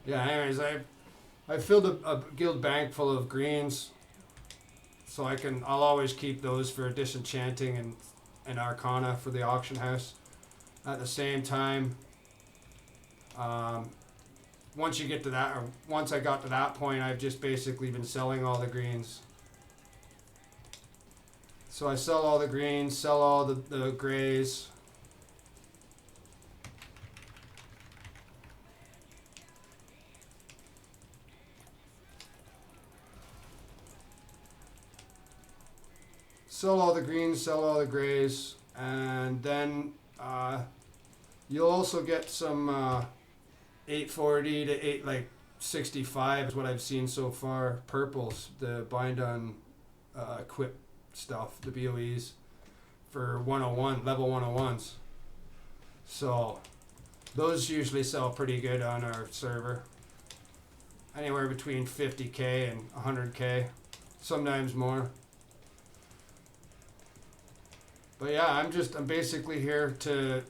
Yeah, anyways, I filled a guild bank full of greens, so I'll always keep those for disenchanting and arcana for the auction house. At the same time, um, once you get to that, or once I got to that point, I've just basically been selling all the greens. So I sell all the greens, sell all the grays. Sell all the greens, sell all the grays, and then you'll also get some 840 to 65 is what I've seen so far. Purples, the bind on equip stuff, the BOEs for 101 level 101s. So those usually sell pretty good on our server. Anywhere between 50k and 100k, sometimes more. But yeah, I'm basically here to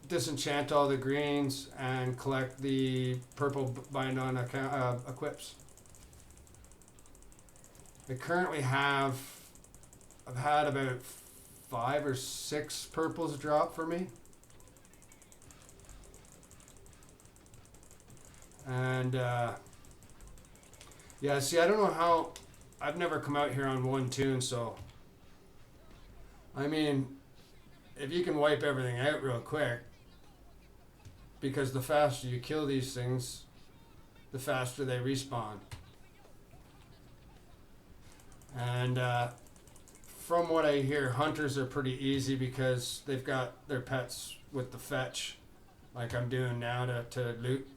disenchant all the greens and collect the purple bind on equips. I currently I've had about 5 or 6 purples drop for me. And yeah, see, I don't know how, I've never come out here on one tune, so I mean, if you can wipe everything out real quick, because the faster you kill these things, the faster they respawn. And from what I hear, hunters are pretty easy because they've got their pets with the fetch, like I'm doing now to loot.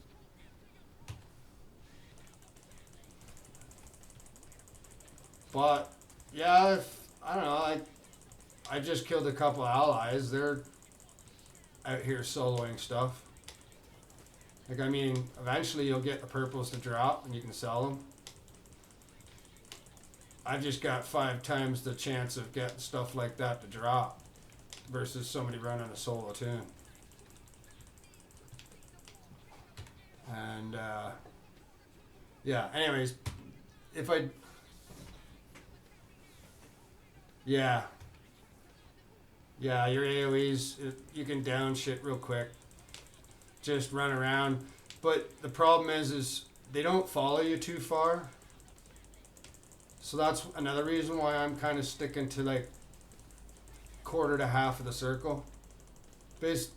But yeah, I don't know, I just killed a couple allies. They're out here soloing stuff. Like, I mean, eventually you'll get the purples to drop and you can sell them. I've just got 5 times the chance of getting stuff like that to drop versus somebody running a solo tune. And yeah, anyways, yeah, your AoEs, you can down shit real quick. Just run around. But the problem is they don't follow you too far. So that's another reason why I'm kind of sticking to like quarter to half of the circle.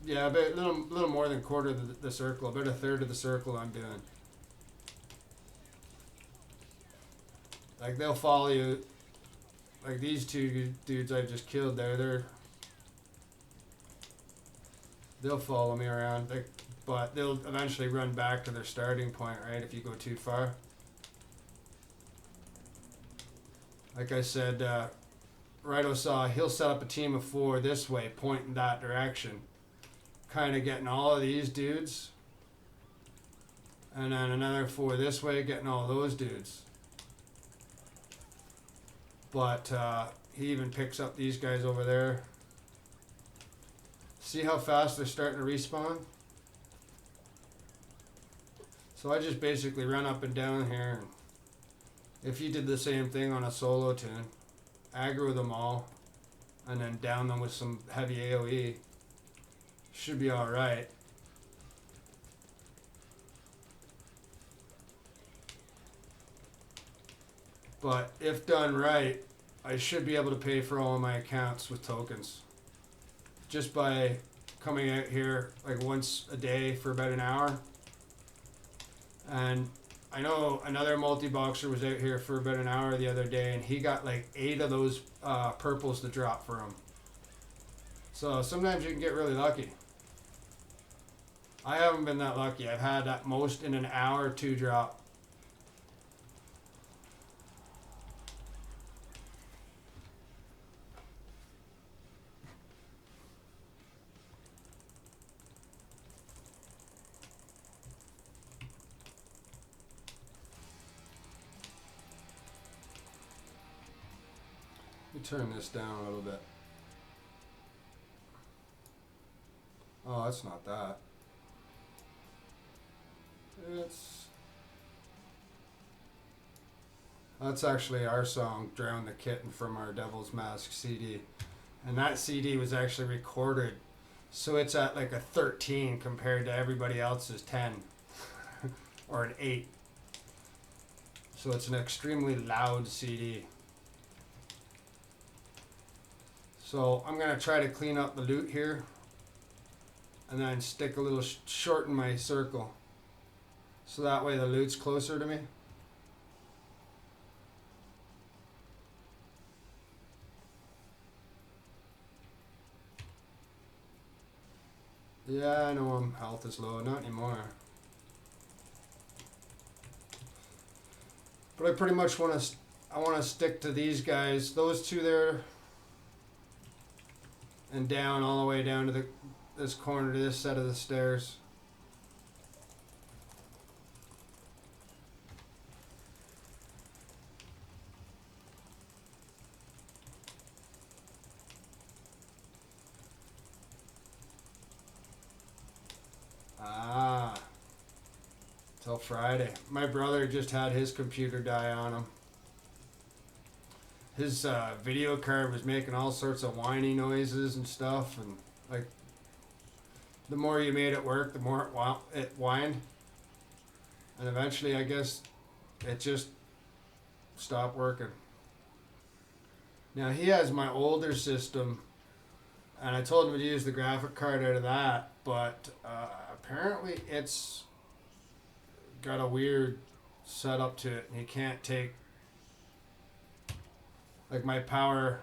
Yeah, about a little more than quarter of the circle. About a third of the circle I'm doing. Like, they'll follow you. Like these 2 dudes I just killed there, they'll follow me around. But they'll eventually run back to their starting point, right, if you go too far. Like I said, Ridosaw, he'll set up a team of 4 this way, pointing that direction. Kind of getting all of these dudes. And then another 4 this way, getting all those dudes. But he even picks up these guys over there. See how fast they're starting to respawn? So I just basically run up and down here. And if you did the same thing on a solo tune, aggro them all, and then down them with some heavy AoE, should be alright. But if done right, I should be able to pay for all of my accounts with tokens. Just by coming out here like once a day for about an hour. And I know another multi-boxer was out here for about an hour the other day, and he got like 8 of those purples to drop for him. So sometimes you can get really lucky. I haven't been that lucky. I've had at most in an hour 2 drop. Let me turn this down a little bit. Oh, that's not that. It's that's actually our song "Drown the Kitten" from our Devil's Mask CD, and that CD was actually recorded, so it's at like a 13 compared to everybody else's 10 or an 8. So it's an extremely loud CD. So I'm gonna try to clean up the loot here, and then stick a little shorten my circle, so that way the loot's closer to me. Yeah, I know health is low, not anymore. But I pretty much want to, I want to stick to these guys, those two there, and down all the way down to this corner to this set of the stairs. Ah, till Friday. My brother just had his computer die on him. His video card was making all sorts of whiny noises and stuff, and like the more you made it work, the more it whined, and eventually, I guess, it just stopped working. Now he has my older system, and I told him to use the graphic card out of that, but apparently it's got a weird setup to it, and he can't take, like, my power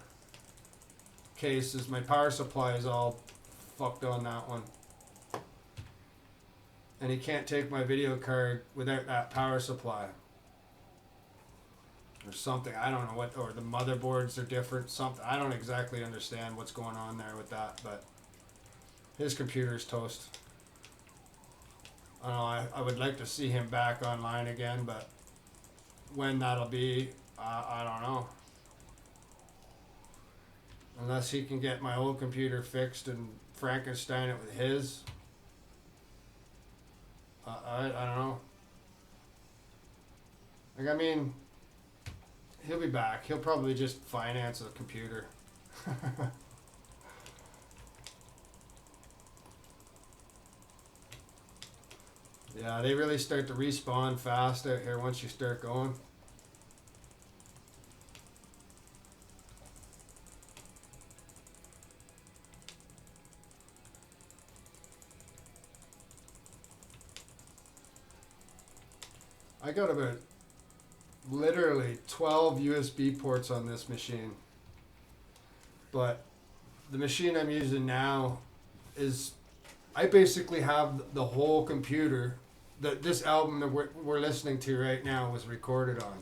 cases, my power supply is all fucked on that one, and he can't take my video card without that power supply or something. I don't know what, or the motherboards are different, something. I don't exactly understand what's going on there with that, but his computer's toast. I don't know, I would like to see him back online again, but when that'll be, I don't know. Unless he can get my old computer fixed and Frankenstein it with his. I don't know. Like, I mean, he'll be back. He'll probably just finance a computer. Yeah, they really start to respawn fast out here once you start going. I got about literally 12 USB ports on this machine. But the machine I'm using now is, I basically have the whole computer that this album that we're listening to right now was recorded on.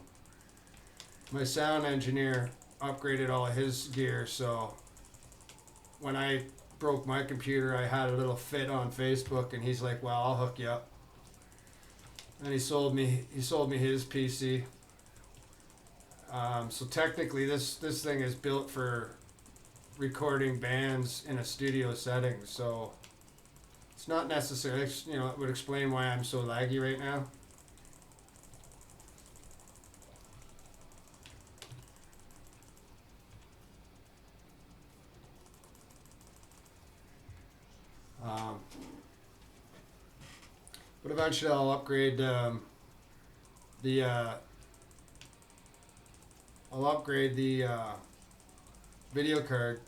My sound engineer upgraded all of his gear, so when I broke my computer, I had a little fit on Facebook, and he's like, "Well, I'll hook you up." And he sold me his PC. So technically, this thing is built for recording bands in a studio setting. So it's not necessarily, it would explain why I'm so laggy right now. But eventually I'll upgrade the video card.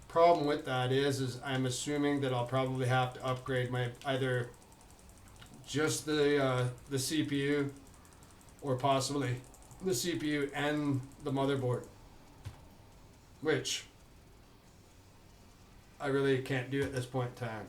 Problem with that is I'm assuming that I'll probably have to upgrade my either just the CPU, or possibly the CPU and the motherboard, which I really can't do at this point in time.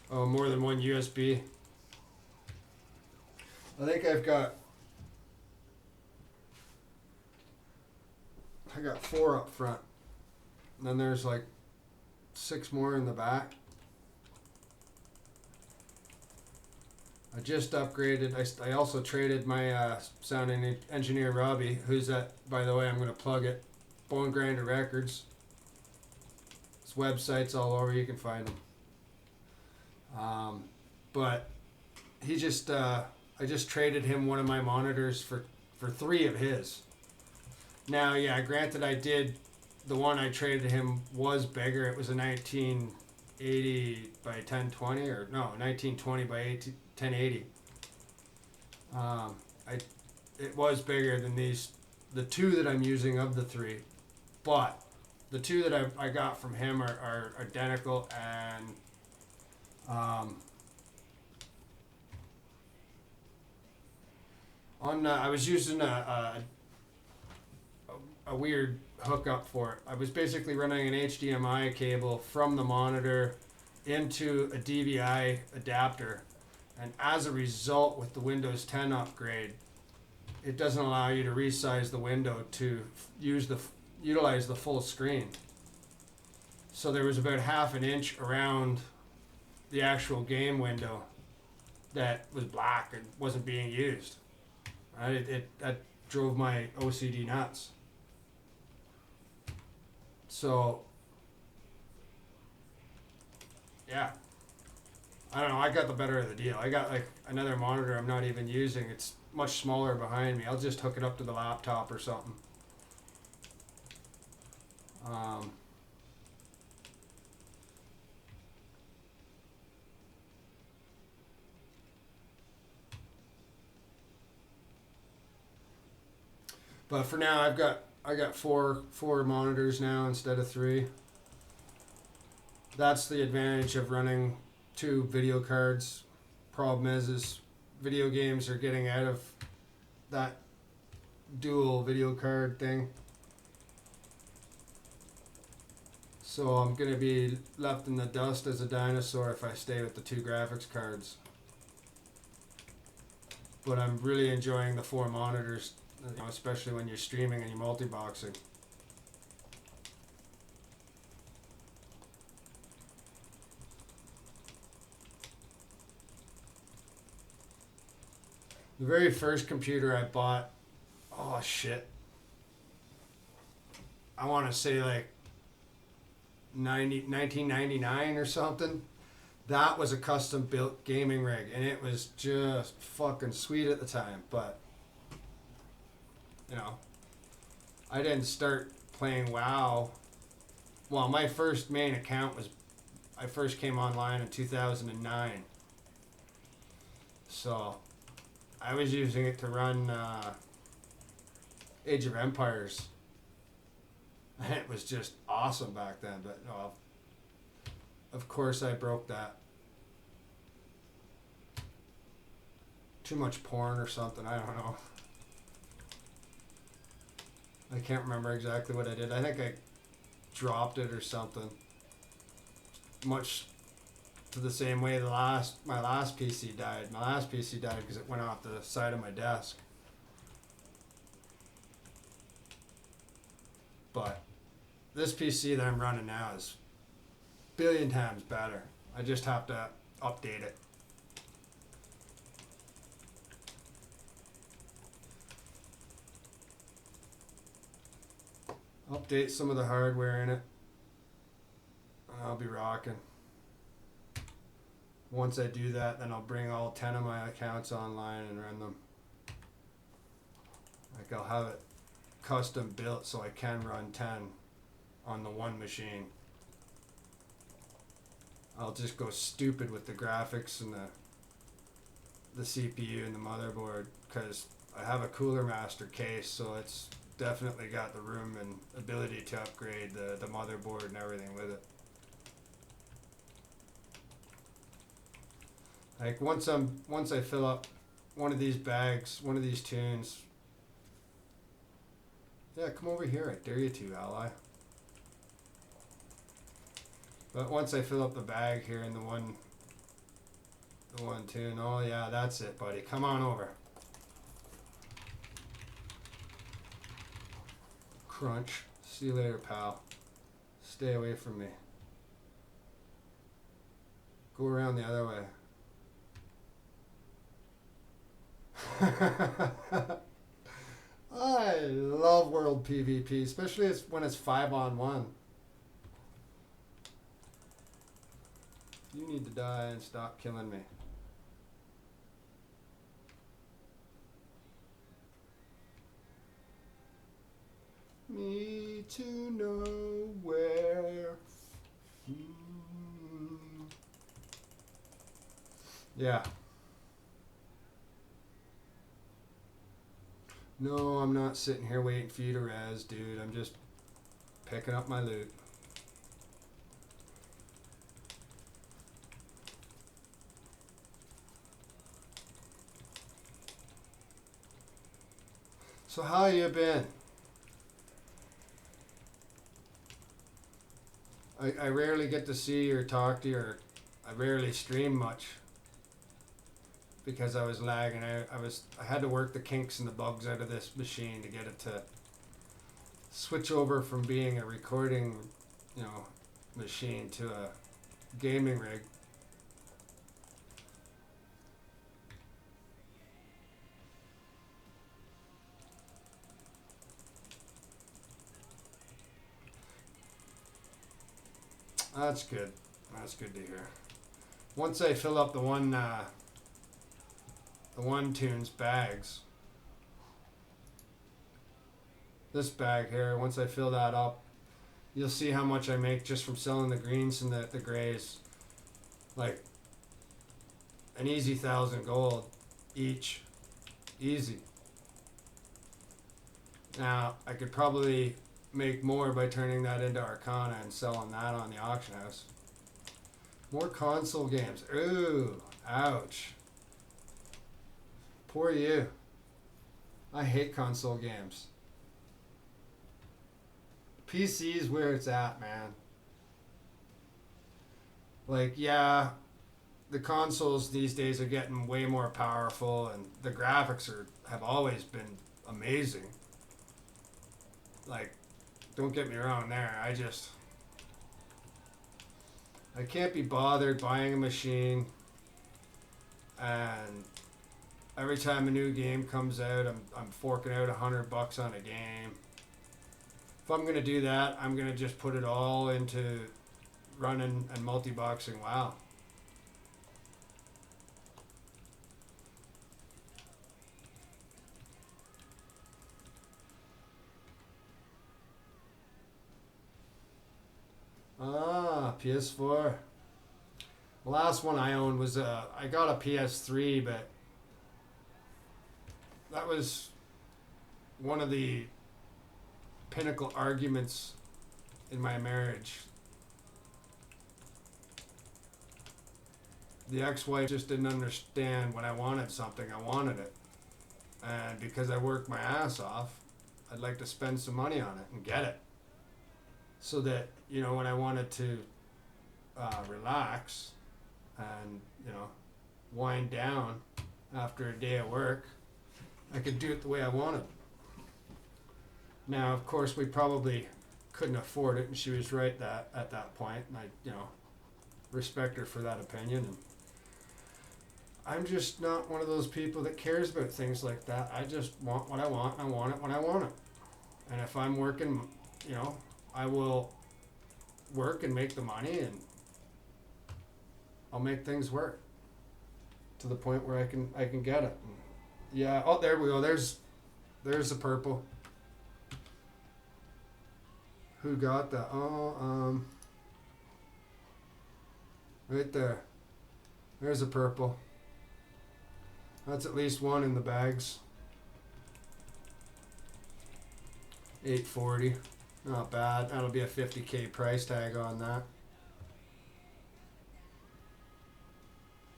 Oh, more than one USB. I think I've got I got 4 up front. And then there's like 6 more in the back. I just upgraded. I also traded my sound engineer Robbie, who's at, by the way, I'm going to plug it, Bone Grinder Records. His website's all over, you can find him. But he just, I just traded him one of my monitors for 3 of his. Now, yeah, granted, the one I traded him was bigger. It was a 1980 by 1020, or no, 1920 by 1080. It was bigger than the 2 that I'm using of the 3, but the 2 that I got from him are identical, and I was using a weird hookup for it. I was basically running an HDMI cable from the monitor into a DVI adapter, and as a result, with the Windows 10 upgrade, it doesn't allow you to resize the window to utilize the full screen. So there was about half an inch around the actual game window that was black and wasn't being used. That drove my OCD nuts. So, yeah. I don't know, I got the better of the deal. I got like another monitor I'm not even using. It's much smaller behind me. I'll just hook it up to the laptop or something. But for now, I got four monitors now instead of 3. That's the advantage of running 2 video cards. Problem is video games are getting out of that dual video card thing. So I'm gonna be left in the dust as a dinosaur if I stay with the 2 graphics cards. But I'm really enjoying the 4 monitors, especially when you're streaming and you're multi-boxing. The very first computer I bought, oh shit, I want to say like 1999 or something. That was a custom built gaming rig, and it was just fucking sweet at the time. But I didn't start playing WoW. Well, my first main account I first came online in 2009. So I was using it to run Age of Empires. And it was just awesome back then, but of course I broke that. Too much porn or something, I don't know. I can't remember exactly what I did. I think I dropped it or something. Much to the same way my last PC died. My last PC died because it went off the side of my desk. But this PC that I'm running now is a billion times better. I just have to update it. Update some of the hardware in it, and I'll be rocking. Once I do that, then I'll bring all 10 of my accounts online and run them. Like I'll have it custom built so I can run 10 on the one machine. I'll just go stupid with the graphics and the CPU and the motherboard, because I have a Cooler Master case, so it's definitely got the room and ability to upgrade the motherboard and everything with it. Like once I fill up one of these bags, one of these tunes. Yeah, come over here, I dare you to, ally. But once I fill up the bag here in the one tune, oh yeah, that's it, buddy. Come on over. Crunch. See you later, pal. Stay away from me. Go around the other way. I love World PvP, especially when it's 5-on-1. You need to die and stop killing me. Need to know where. Yeah. No, I'm not sitting here waiting for you to res, dude. I'm just picking up my loot. So how you been? I rarely get to see or talk to you, or I rarely stream much because I was lagging out. I had to work the kinks and the bugs out of this machine to get it to switch over from being a recording, machine to a gaming rig. That's good. That's good to hear. Once I fill up the one tunes bags, this bag here, once I fill that up, you'll see how much I make just from selling the greens and the grays. Like an easy 1,000 gold each. Easy. Now, I could probably make more by turning that into Arcana and selling that on the auction house. More console games. Ooh, ouch. Poor you. I hate console games. PC is where it's at, man. Like, yeah, the consoles these days are getting way more powerful, and the graphics have always been amazing. Like, don't get me wrong there. I can't be bothered buying a machine, and every time a new game comes out, I'm forking out $100 on a game. If I'm gonna do that, I'm gonna just put it all into running and multi-boxing WoW. Ah, PS4. The last one I owned was I got a PS3, but that was one of the pinnacle arguments in my marriage. The ex-wife just didn't understand when I wanted something, I wanted it. And because I worked my ass off, I'd like to spend some money on it and get it. So that, when I wanted to relax and, wind down after a day of work, I could do it the way I wanted. Now, of course, we probably couldn't afford it, and she was right at that point, and I, respect her for that opinion. And I'm just not one of those people that cares about things like that. I just want what I want, and I want it when I want it. And if I'm working, I will work and make the money, and I'll make things work to the point where I can get it. And yeah. Oh, there we go. There's the purple. Who got that? Oh, right there. There's a purple. That's at least one in the bags. 840. Not bad. That'll be a 50K price tag on that.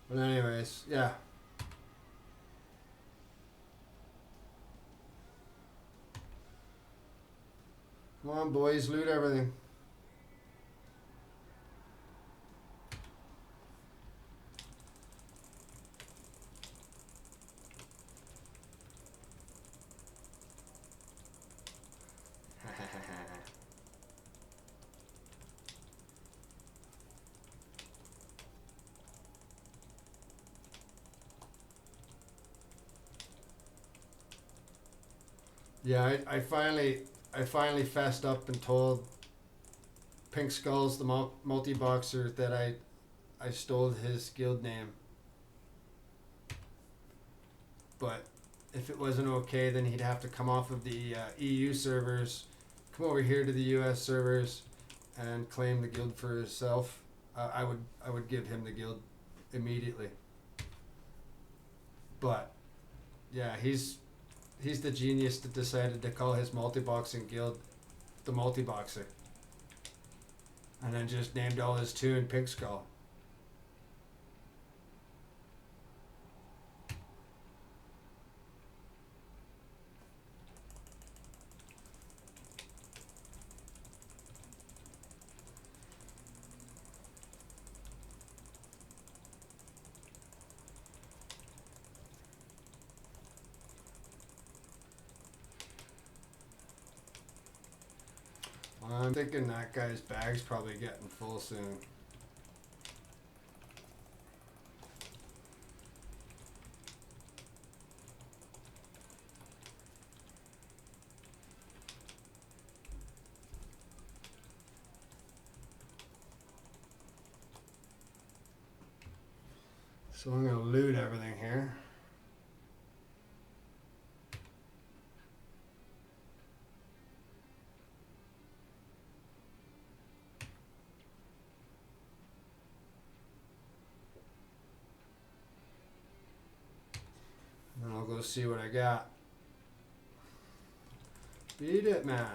But anyways, yeah. Come on, boys, loot everything. Yeah, I finally fessed up and told Pink Skulls, the multi-boxer, that I stole his guild name. But if it wasn't okay, then he'd have to come off of the EU servers, come over here to the US servers, and claim the guild for himself. I would give him the guild immediately. But yeah, he's the genius that decided to call his multi-boxing guild the multi-boxer, and then just named all his tune Pink Skull. I'm thinking that guy's bag's probably getting full soon. So I'm gonna loot everything here. And I'll go see what I got. Beat it, man.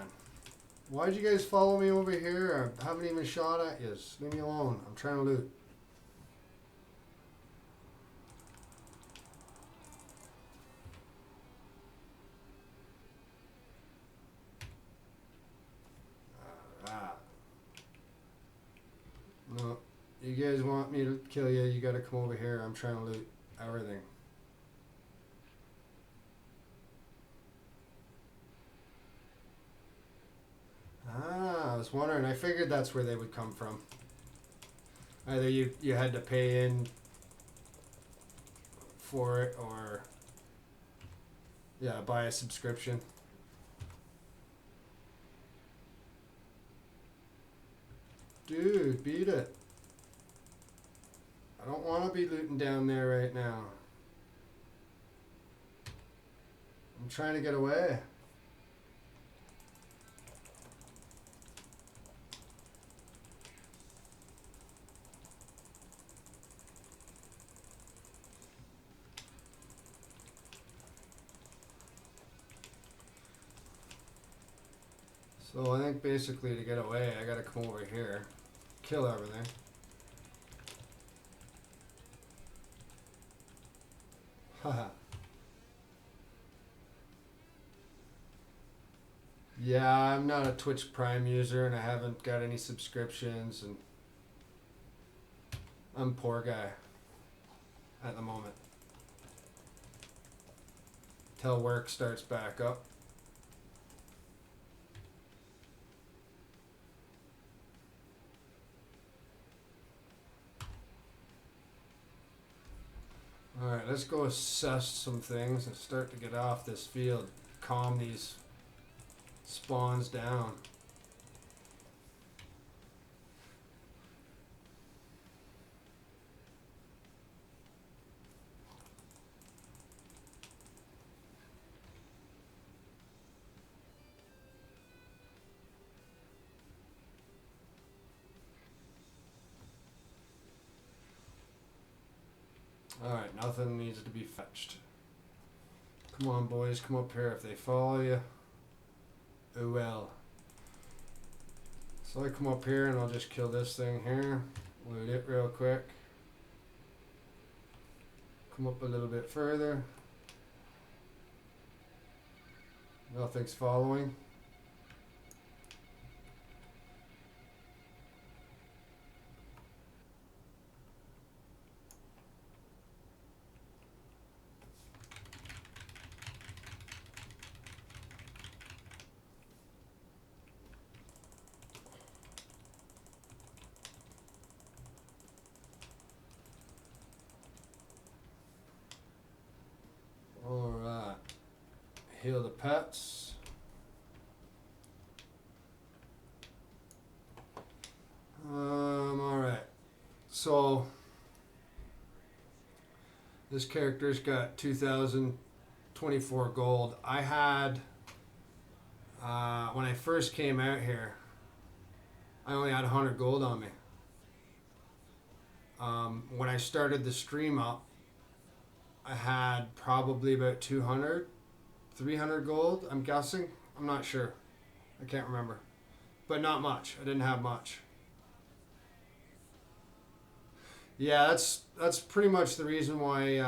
Why'd you guys follow me over here? I haven't even shot at you. Leave me alone. I'm trying to loot. Ah. No. You guys want me to kill you, you gotta come over here. I'm trying to loot everything. Ah, I was wondering. I figured that's where they would come from. Either you had to pay in for it, or yeah, buy a subscription. Dude, beat it. I don't want to be looting down there right now. I'm trying to get away. So I think basically to get away, I gotta come over here, kill everything. Haha. Yeah, I'm not a Twitch Prime user and I haven't got any subscriptions, and I'm a poor guy at the moment. Till work starts back up. Alright, let's go assess some things and start to get off this field. Calm these spawns down. Alright, nothing needs to be fetched. Come on, boys, come up here. If they follow you, oh well. So I come up here and I'll just kill this thing here. Loot it real quick. Come up a little bit further. Nothing's following. Alright. Heal the pets. So this character's got 2024 gold. I had when I first came out here, I only had 100 gold on me. When I started the stream up, I had probably about 200, 300 gold, I'm guessing. I'm not sure. I can't remember. But not much. I didn't have much. Yeah, that's pretty much the reason why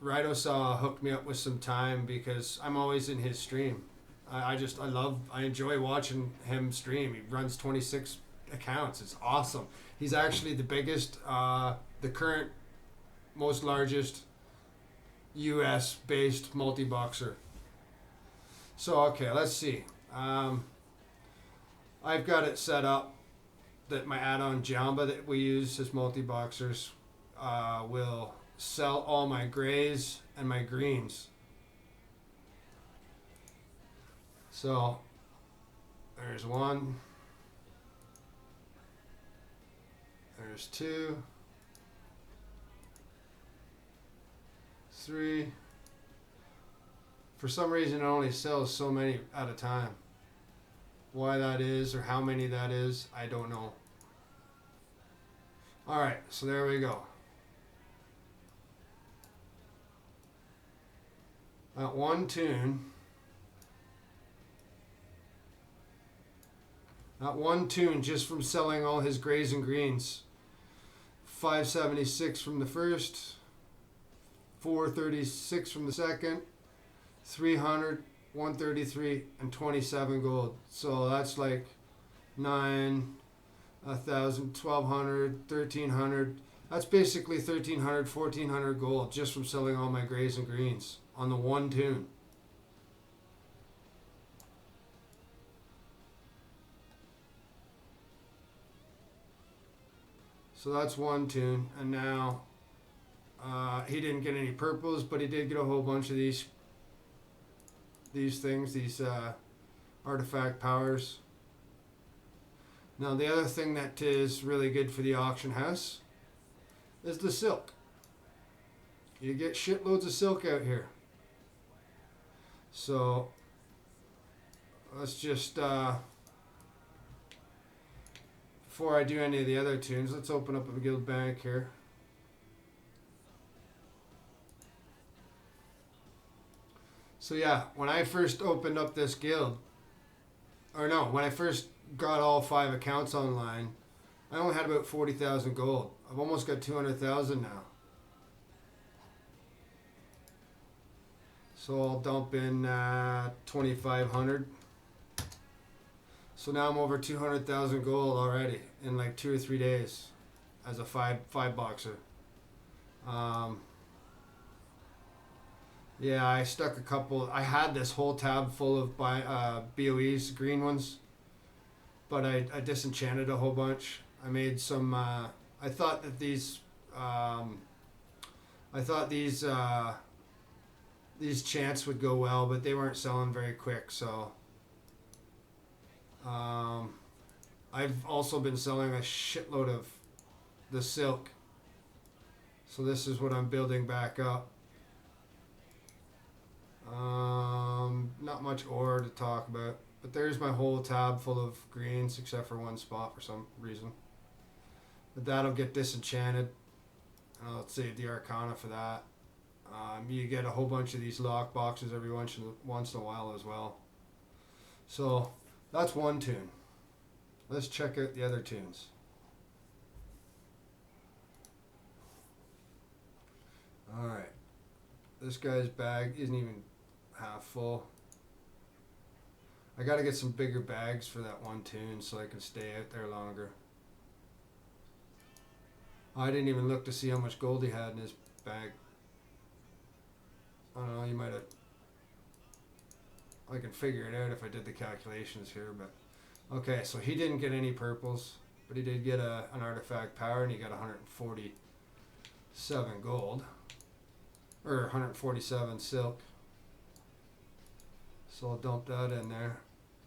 Ridosaw hooked me up with some time, because I'm always in his stream. I enjoy watching him stream. He runs 26 accounts. It's awesome. He's actually the biggest, the current most largest US based multi-boxer. So okay, let's see. I've got it set up that my add-on Jamba that we use as multi-boxers will sell all my grays and my greens. So there's one, there's two, 3. For some reason it only sells so many at a time. Why that is or how many that is, I don't know. Alright, so there we go. That one tune. That one tune just from selling all his grays and greens. 576 from the first, 436 from the second, 300, 133, and 27 gold. So that's like 9, 1,000, 1,200, 1,300. That's basically 1,300, 1,400 gold just from selling all my grays and greens on the one tune. So that's one tune, and now he didn't get any purples, but he did get a whole bunch of these things, these artifact powers. Now the other thing that is really good for the auction house is the silk. You get shitloads of silk out here. So let's just before I do any of the other tunes, let's open up a guild bank here. So yeah, when I first opened up this guild, or no, when I first got all 5 accounts online, I only had about 40,000 gold. I've almost got 200,000 now. So I'll dump in 2,500. So now I'm over 200,000 gold already in like 2 or 3 days as a five boxer. Yeah, I stuck a couple. I had this whole tab full of BOEs, green ones, but I disenchanted a whole bunch. I made some. I thought that these chants would go well, but they weren't selling very quick. So I've also been selling a shitload of the silk. So this is what I'm building back up. Not much ore to talk about, but there's my whole tab full of greens except for one spot for some reason. But that'll get disenchanted. I'll save the Arcana for that. You get a whole bunch of these lock boxes every once in a while as well. So that's one tune. Let's check out the other tunes. Alright. This guy's bag isn't even half full. I gotta get some bigger bags for that one tune so I can stay out there longer. I didn't even look to see how much gold he had in his bag. I don't know, you might have... I can figure it out if I did the calculations here, but... Okay, so he didn't get any purples, but he did get an artifact power, and he got 147 gold. Or 147 silk. So I'll dump that in there.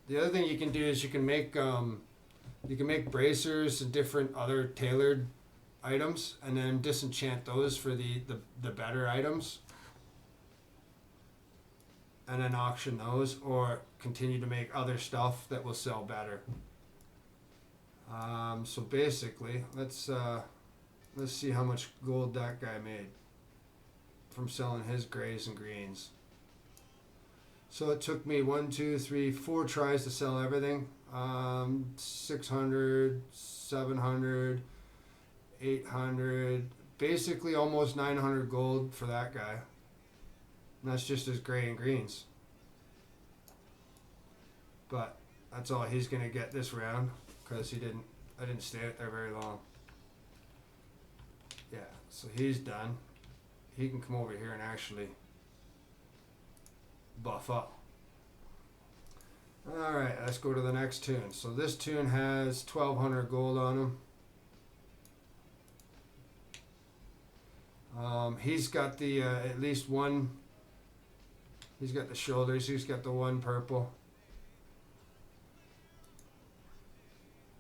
The other thing you can do is you can make You can make bracers and different other tailored items, and then disenchant those for the better items, and then auction those, or continue to make other stuff that will sell better. So basically, let's see how much gold that guy made from selling his grays and greens. So it took me 4 tries to sell everything. 600, 700, 800, basically almost 900 gold for that guy. And that's just his gray and greens. But that's all he's gonna get this round, because I didn't stay out there very long. Yeah, so he's done. He can come over here and actually buff up. Alright, let's go to the next tune. So this tune has 1200 gold on him. He's got the at least one. He's got the shoulders. He's got the one purple.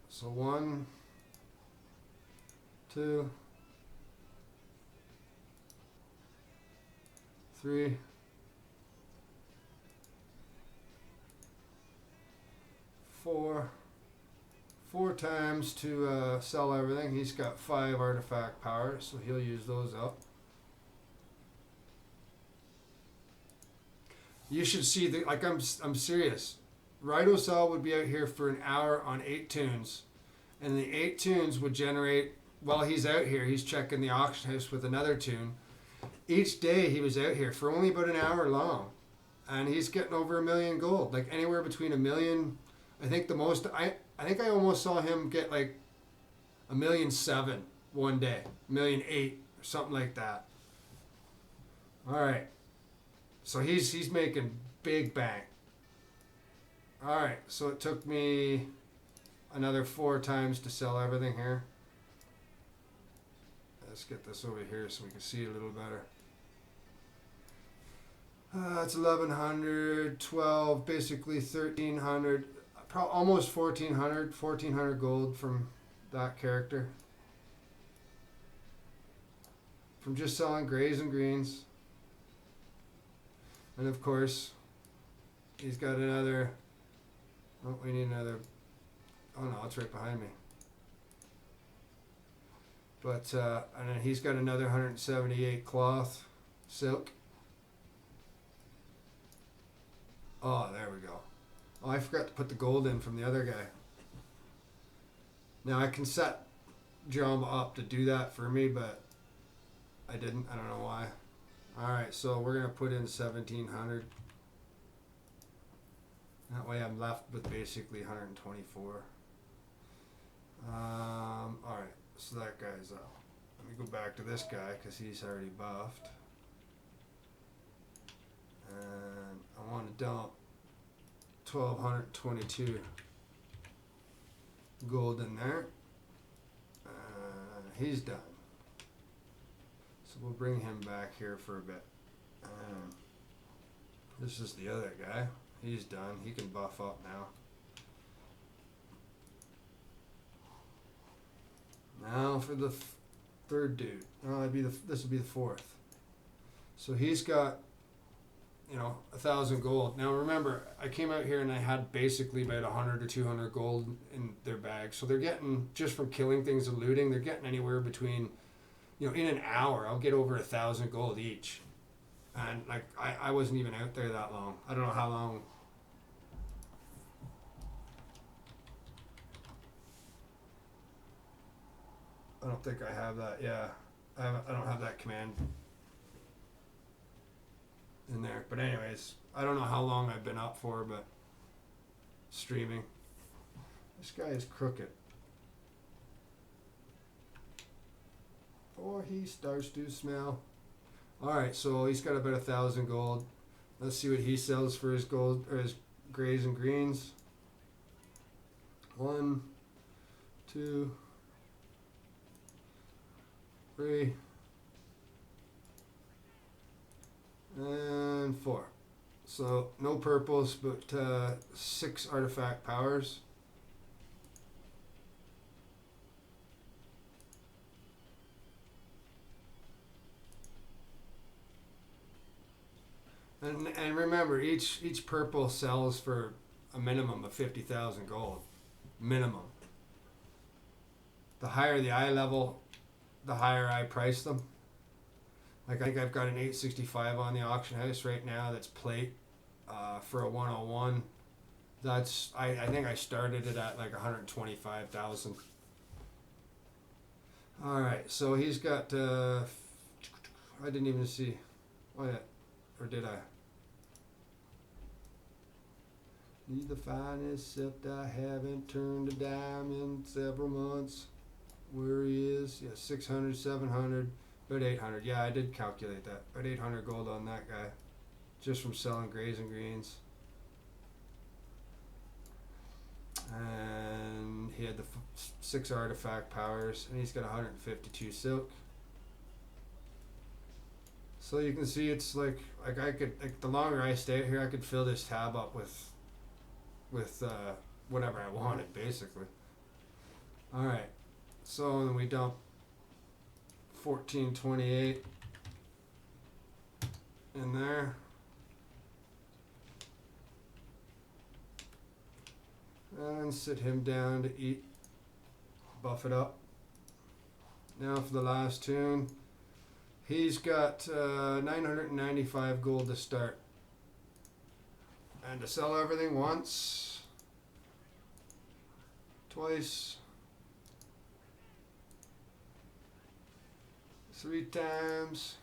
So 1, 2, 3, 4. 4 times to sell everything. He's got 5 artifact power, so he'll use those up. You should see the, like, I'm serious. Ridosaw would be out here for an hour on 8 tunes, and the 8 tunes would generate, while he's out here, he's checking the auction house with another tune. Each day he was out here for only about an hour long, and he's getting over 1 million gold, like anywhere between 1 million. I think the most, I think I almost saw him get like 1,700,000 one day, 1,800,000 or something like that. All right, so he's making big bang. All right, so it took me another 4 times to sell everything here. Let's get this over here so we can see it a little better. It's 1,100, 12, basically 1,300. Almost 1,400 gold from that character. From just selling grays and greens. And of course, he's got another, oh, we need another, oh no, it's right behind me. But, and then he's got another 178 cloth, silk. Oh, there we go. Oh, I forgot to put the gold in from the other guy. Now I can set Jamba up to do that for me, but I didn't. I don't know why. Alright, so we're going to put in 1,700. That way I'm left with basically 124. Alright, so that guy's up. Let me go back to this guy because he's already buffed. And I want to dump 1,222 gold in there. He's done. So we'll bring him back here for a bit. This is the other guy. He's done. He can buff up now. Now for the third dude. Oh, this would be the fourth. So he's got, 1,000 gold. Now remember, I came out here and I had basically about 100 or 200 gold in their bag. So they're getting, just from killing things and looting, they're getting anywhere between, in an hour, I'll get over 1,000 gold each. And like, I wasn't even out there that long. I don't know how long. I don't think I have that. Yeah, I don't have that command in there. But anyways, I don't know how long I've been up for, but streaming. This guy is crooked. Or he starts to smell. Alright, so he's got about 1,000 gold. Let's see what he sells for his gold, or his grays and greens. 1, 2, 3, and 4. So no purples, but 6 artifact powers. And remember, each purple sells for a minimum of 50,000 gold, minimum. The higher the eye level, the higher I price them. Like I think I've got an 865 on the auction house right now. That's plate for a 101. That's I think I started it at like 125,000. All right, so he's got. I didn't even see. Oh yeah, or did I? He's the finest, except I haven't turned a dime in several months. Where he is, yeah, 600, 700, about 800. Yeah, I did calculate that. About 800 gold on that guy, just from selling grays and greens. And he had the 6 artifact powers, and he's got 152 silk. So you can see it's like I could, like, the longer I stay here, I could fill this tab up with whatever I wanted, basically. All right, so then we dump 1428 in there. And sit him down to eat, buff it up. Now for the last tune. He's got 995 gold to start. And to sell everything once, twice, 3 times,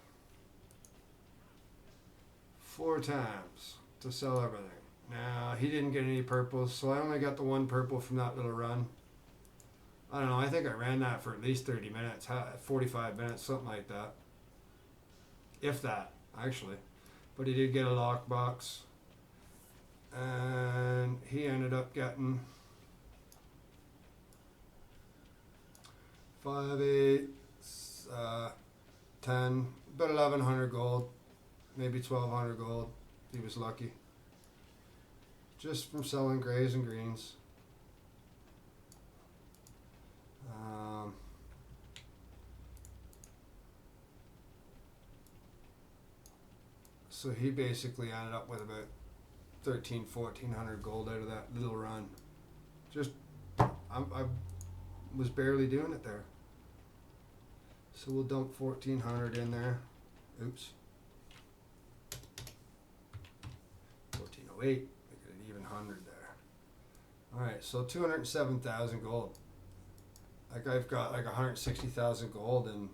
4 times to sell everything. Now, he didn't get any purples, so I only got the 1 purple from that little run. I don't know, I think I ran that for at least 30 minutes, 45 minutes, something like that. If that, actually. But he did get a lockbox. And he ended up getting 5, 8, 10, about 1,100 gold, maybe 1,200 gold, if he was lucky. Just from selling grays and greens. So he basically ended up with about 1,400 gold out of that little run. Just, I was barely doing it there. So we'll dump 1,400 in there. Oops. 1,408. Make it an even 100 there. Alright, so 207,000 gold. Like I've got like 160,000 gold in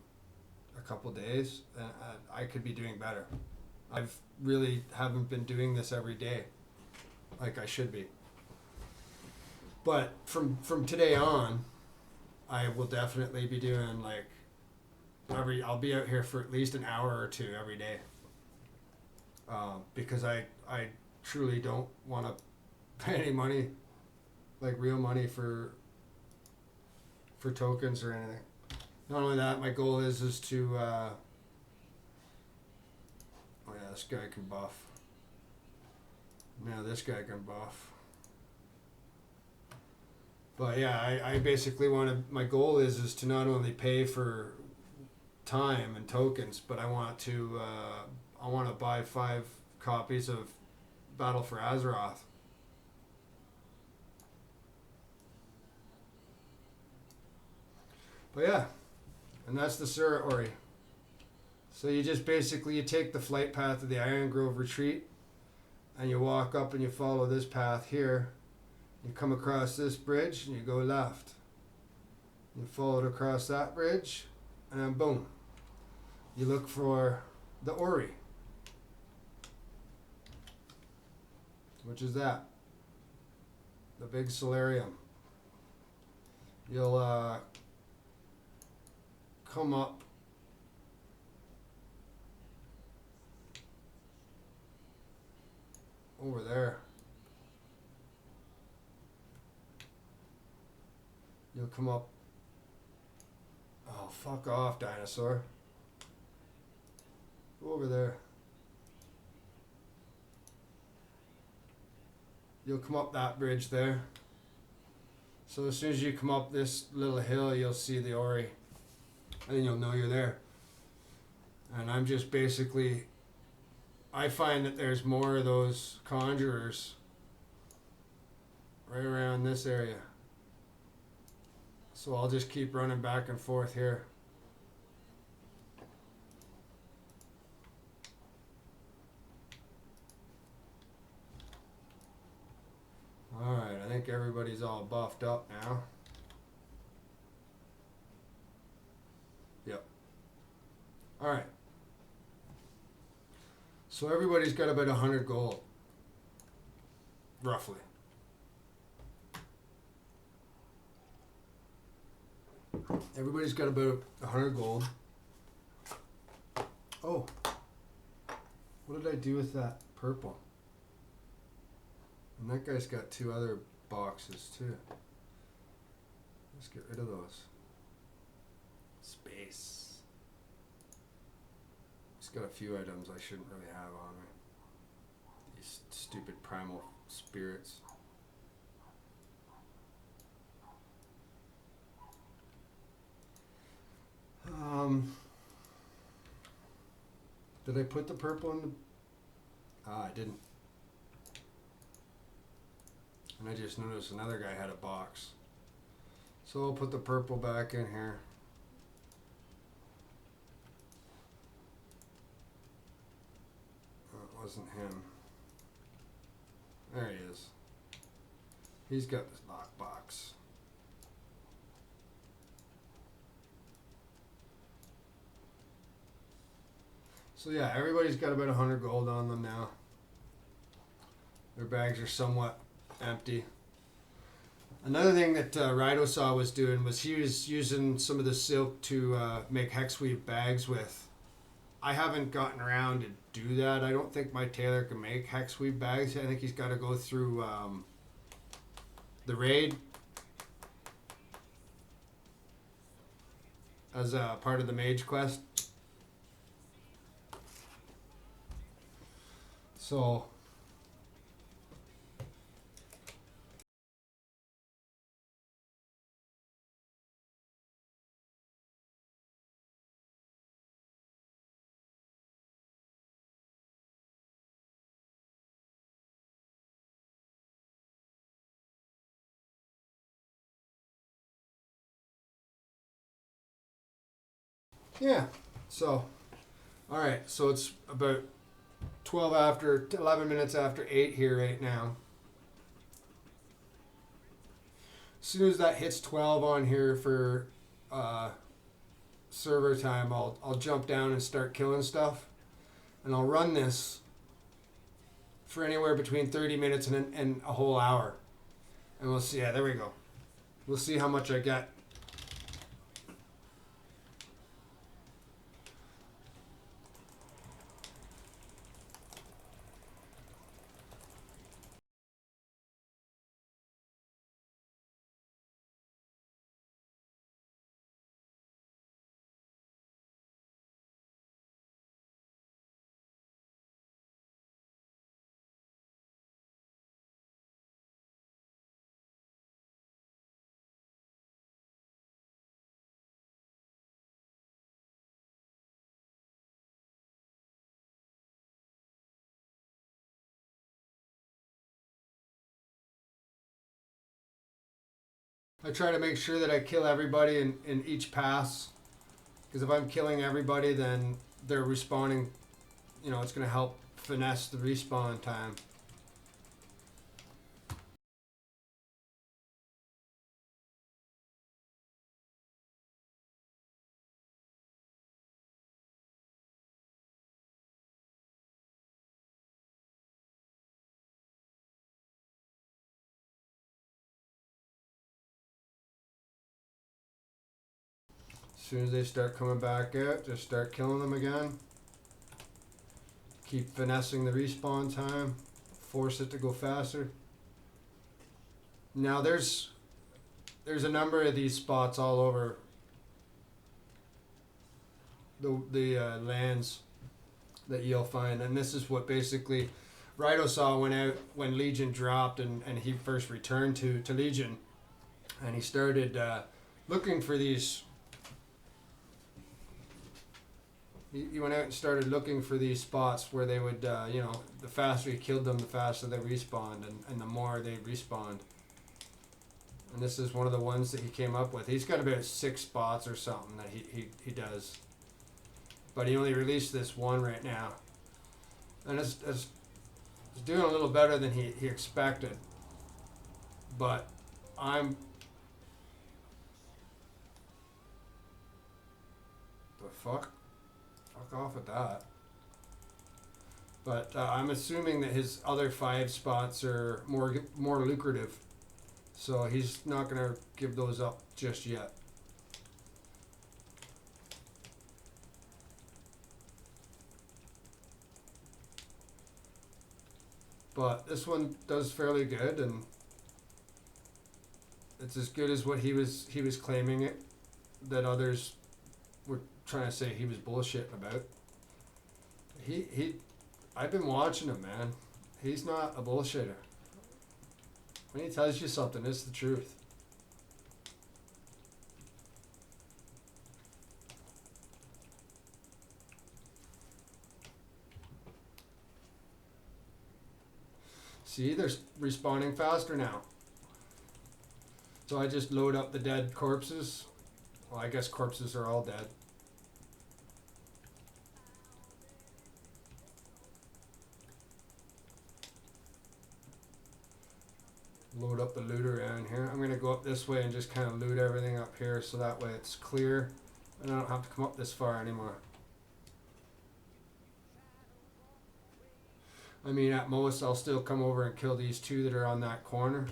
a couple days, and I could be doing better. I've really haven't been doing this every day like I should be. But from today on, I will definitely be doing like I'll be out here for at least an hour or 2 every day. Because I truly don't want to pay any money, like real money for tokens or anything. Not only that, my goal is to oh yeah, this guy can buff. Now this guy can buff. But yeah, I basically want to, my goal is to not only pay for time and tokens, but I want to buy 5 copies of Battle for Azeroth. But yeah, and that's the SuriOreey. So you just basically, you take the flight path of the Iron Grove Retreat, and you walk up and you follow this path here. You come across this bridge and you go left. You follow it across that bridge, and then boom. You look for the Orrery, which is that. The big solarium. You'll come up over there. You'll come up. Oh, fuck off, dinosaur. Go over there. You'll come up that bridge there. So as soon as you come up this little hill, you'll see the Orrery. And then you'll know you're there. And I'm just basically I find that there's more of those conjurers right around this area. So I'll just keep running back and forth here. Alright, I think everybody's all buffed up now. Yep. Alright. So everybody's got about 100 gold. Roughly. Everybody's got about 100 gold. Oh. What did I do with that purple? And that guy's got 2 other boxes too. Let's get rid of those. Space. He's got a few items I shouldn't really have on me. These stupid primal spirits. Did I put the purple in the... Ah, I didn't. And I just noticed another guy had a box. So I'll put the purple back in here. Oh, it wasn't him. There he is. He's got this lockbox. So yeah, everybody's got about 100 gold on them now. Their bags are somewhat empty. Another thing that Ridosaw was doing was he was using some of the silk to make hexweave bags with. I haven't gotten around to do that. I don't think my tailor can make hexweave bags. I think he's got to go through the raid as a part of the mage quest. So yeah, so all right, so it's about 11 minutes after 8 here right now. As soon as that hits 12 on here for server time, I'll jump down and start killing stuff, and I'll run this for anywhere between 30 minutes and a whole hour, and we'll see. Yeah, there we go. We'll see how much I get. I try to make sure that I kill everybody in each pass, because if I'm killing everybody, then they're respawning. You know, it's going to help finesse the respawn time. As soon as they start coming back out, just start killing them again. Keep finessing the respawn time. Force it to go faster. Now there's a number of these spots all over the lands that you'll find, and this is what basically Ridosaw went out when Legion dropped, and he first returned to Legion, and he started looking for these He went out and started looking for these spots where they would, you know, the faster he killed them, the faster they respawned, and the more they respawned. And this is one of the ones that he came up with. He's got about 6 spots or something that he does. But he only released this one right now. And it's doing a little better than he expected. But I'm... The fuck? Fuck off with that. But I'm assuming that his other 5 spots are more lucrative. So he's not going to give those up just yet. But this one does fairly good, and it's as good as what he was claiming it, that others were trying to say he was bullshitting about. I've been watching him, man. He's not a bullshitter. When he tells you something, it's the truth. See, they're respawning faster now. So I just load up the dead corpses. Well, I guess corpses are all dead. Load up the loot around here. I'm going to go up this way and just kind of loot everything up here so that way it's clear and I don't have to come up this far anymore. I mean, at most I'll still come over and kill these 2 that are on that corner.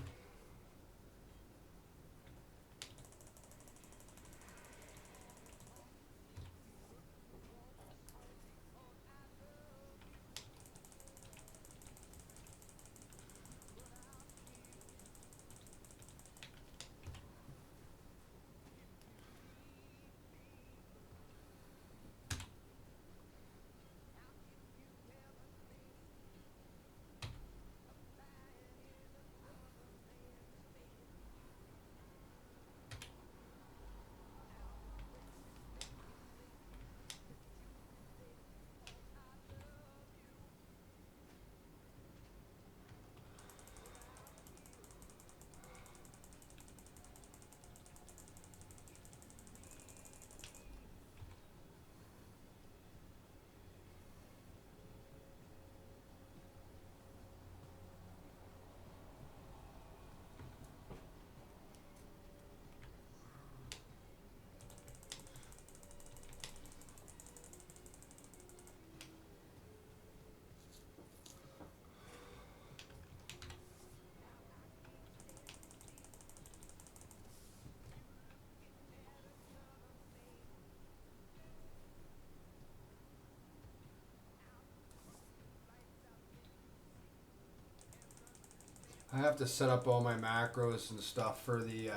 I have to set up all my macros and stuff for the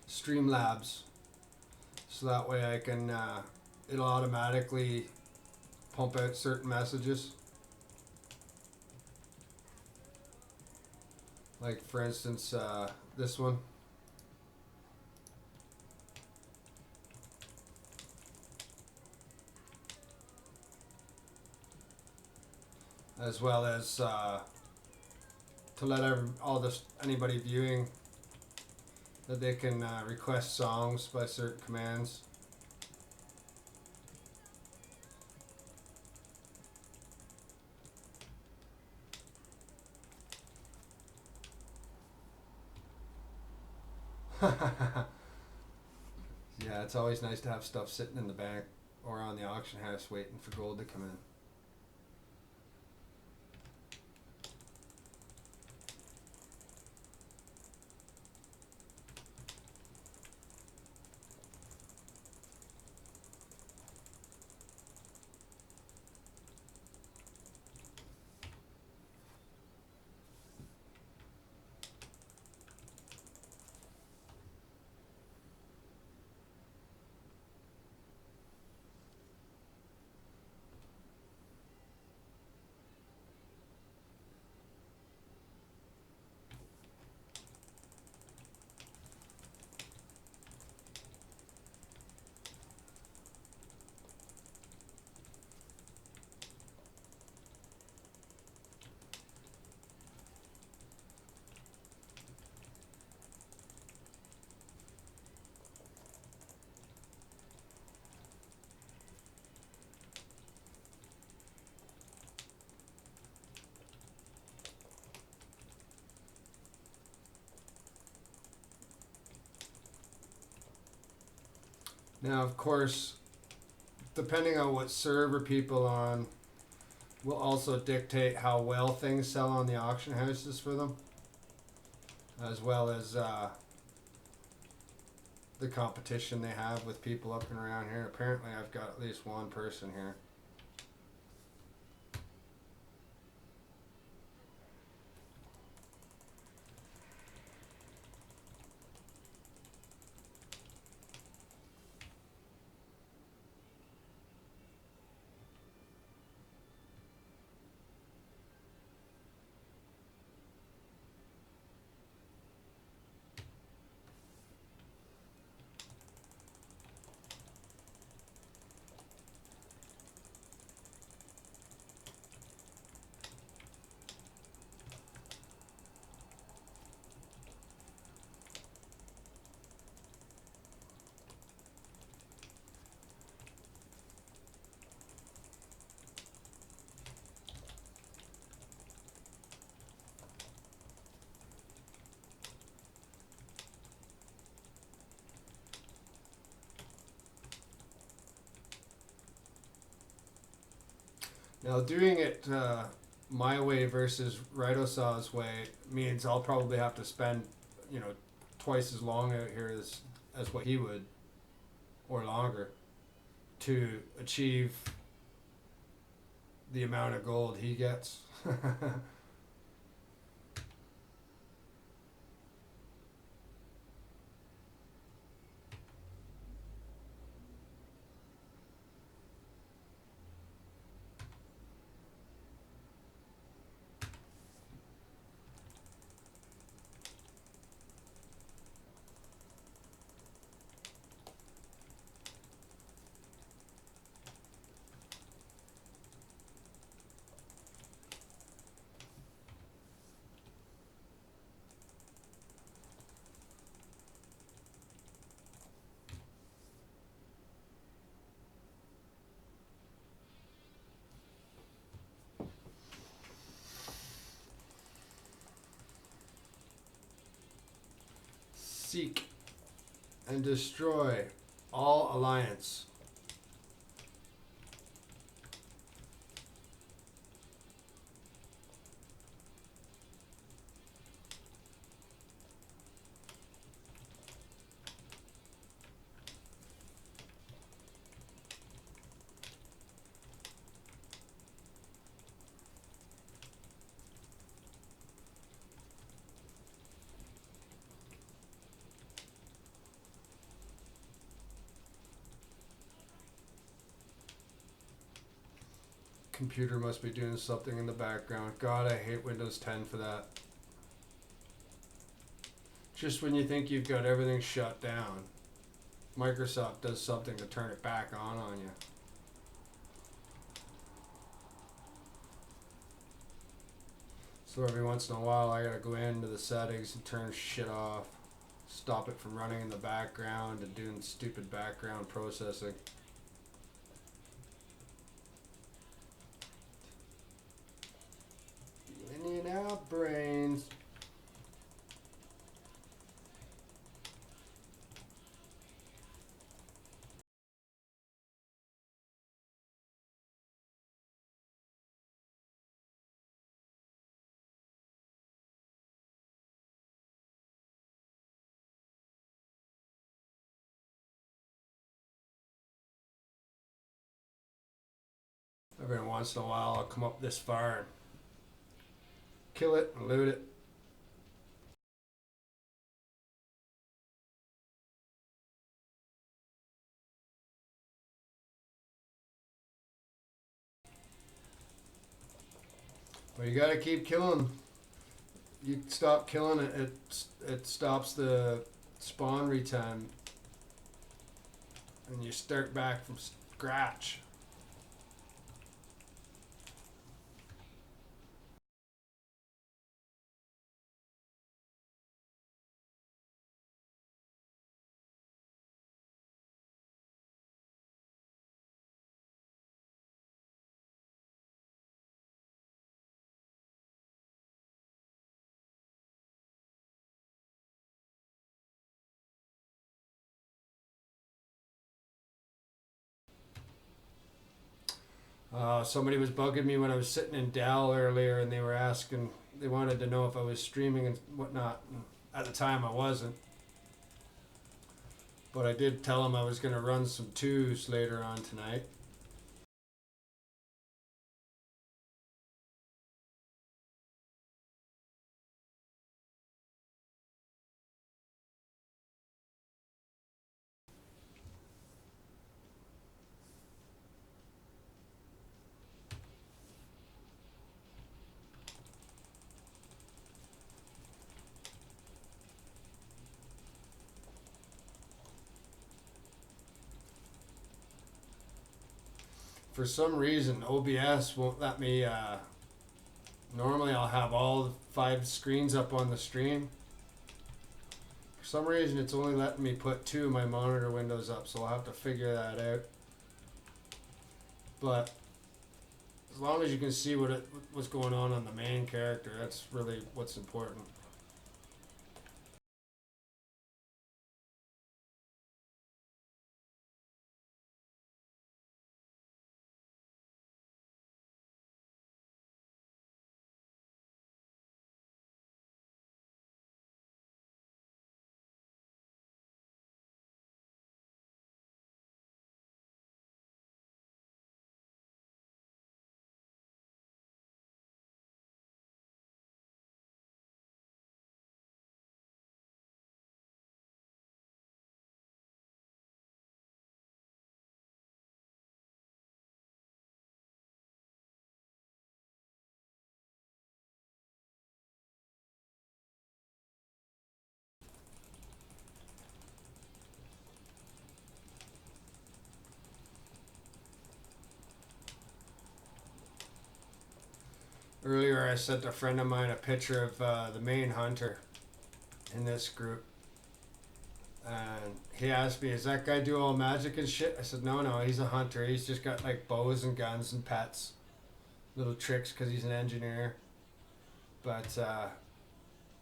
Streamlabs, so that way I can it'll automatically pump out certain messages. Like for instance, this one. As well as to let anybody viewing that they can request songs by certain commands. Yeah, it's always nice to have stuff sitting in the bank or on the auction house waiting for gold to come in. Now, of course, depending on what server people on, will also dictate how well things sell on the auction houses for them, as well as the competition they have with people up and around here. Apparently, I've got at least one person here. Now, doing it my way versus Ridosaw's way means I'll probably have to spend, you know, twice as long out here as what he would, or longer, to achieve the amount of gold he gets. Seek and destroy all alliance. Computer must be doing something in the background. God, I hate Windows 10 for that. Just when you think you've got everything shut down, Microsoft does something to turn it back on you. So every once in a while, I gotta go into the settings and turn shit off. Stop it from running in the background and doing stupid background processing. In and out brains. Every once in a while, I'll come up this far and kill it and loot it. But you gotta keep killing. You stop killing it, it stops the spawn retime, and you start back from scratch. Somebody was bugging me when I was sitting in Dell earlier, and they were asking, they wanted to know if I was streaming and whatnot. And at the time, I wasn't, but I did tell them I was going to run some twos later on tonight. For some reason, OBS won't let me. Normally, I'll have all 5 screens up on the stream. For some reason, it's only letting me put 2 of my monitor windows up, so I'll have to figure that out. But as long as you can see what's going on the main character, that's really what's important. Earlier, I sent a friend of mine a picture of the main hunter in this group, and he asked me, "Does that guy do all magic and shit?" I said, "No, he's a hunter. He's just got like bows and guns and pets, little tricks because he's an engineer." But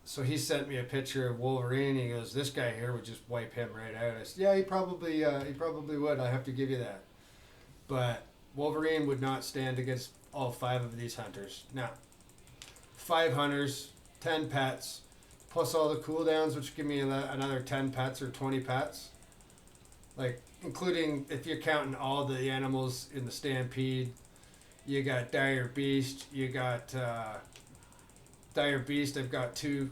so he sent me a picture of Wolverine. He goes, "This guy here would just wipe him right out." I said, "Yeah, he probably would. I have to give you that." But Wolverine would not stand against all 5 of these hunters. Now, 5 hunters, 10 pets, plus all the cooldowns, which give me another 10 pets or 20 pets. Like, including if you're counting all the animals in the stampede. You got Dire Beast. You got Dire Beast. I've got two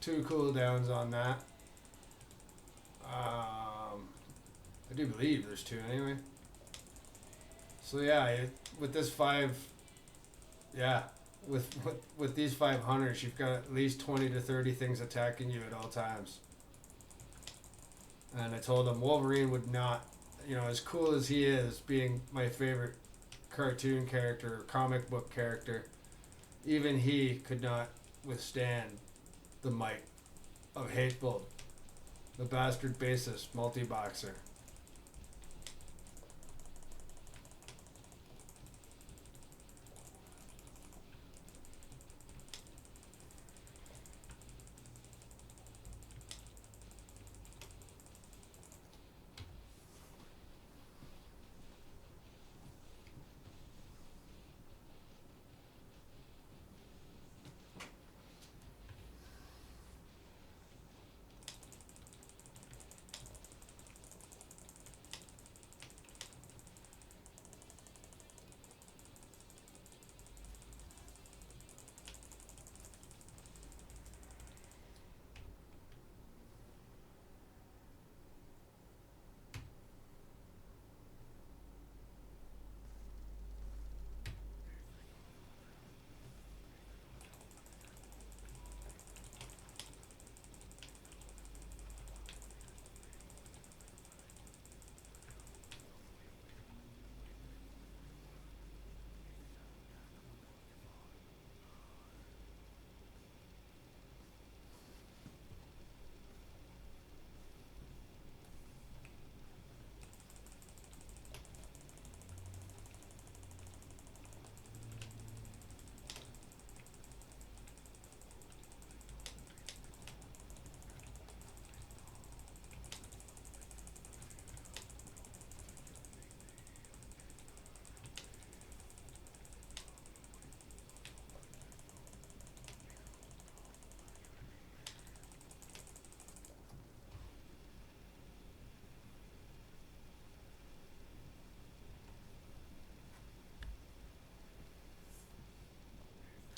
cooldowns on that. I do believe there's 2 anyway. So yeah, with this 5, yeah, with these 5 hunters, you've got at least 20 to 30 things attacking you at all times. And I told him Wolverine would not, as cool as he is, being my favorite cartoon character or comic book character, even he could not withstand the might of Hateful, the bastard bassist multi-boxer.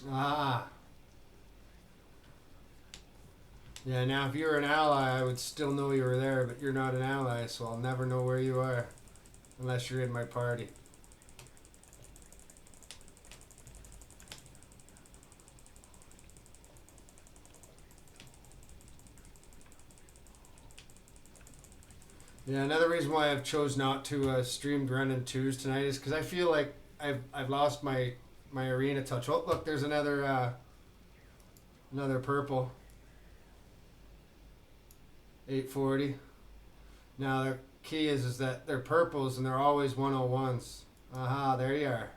Ah. Yeah, now if you were an ally, I would still know you were there, but you're not an ally, so I'll never know where you are. Unless you're in my party. Yeah, another reason why I've chose not to stream Brennan 2s tonight is because I feel like I've lost my arena touch. Oh, look, there's another purple. 840. Now the key is that they're purples and they're always 101s. Aha, there you are.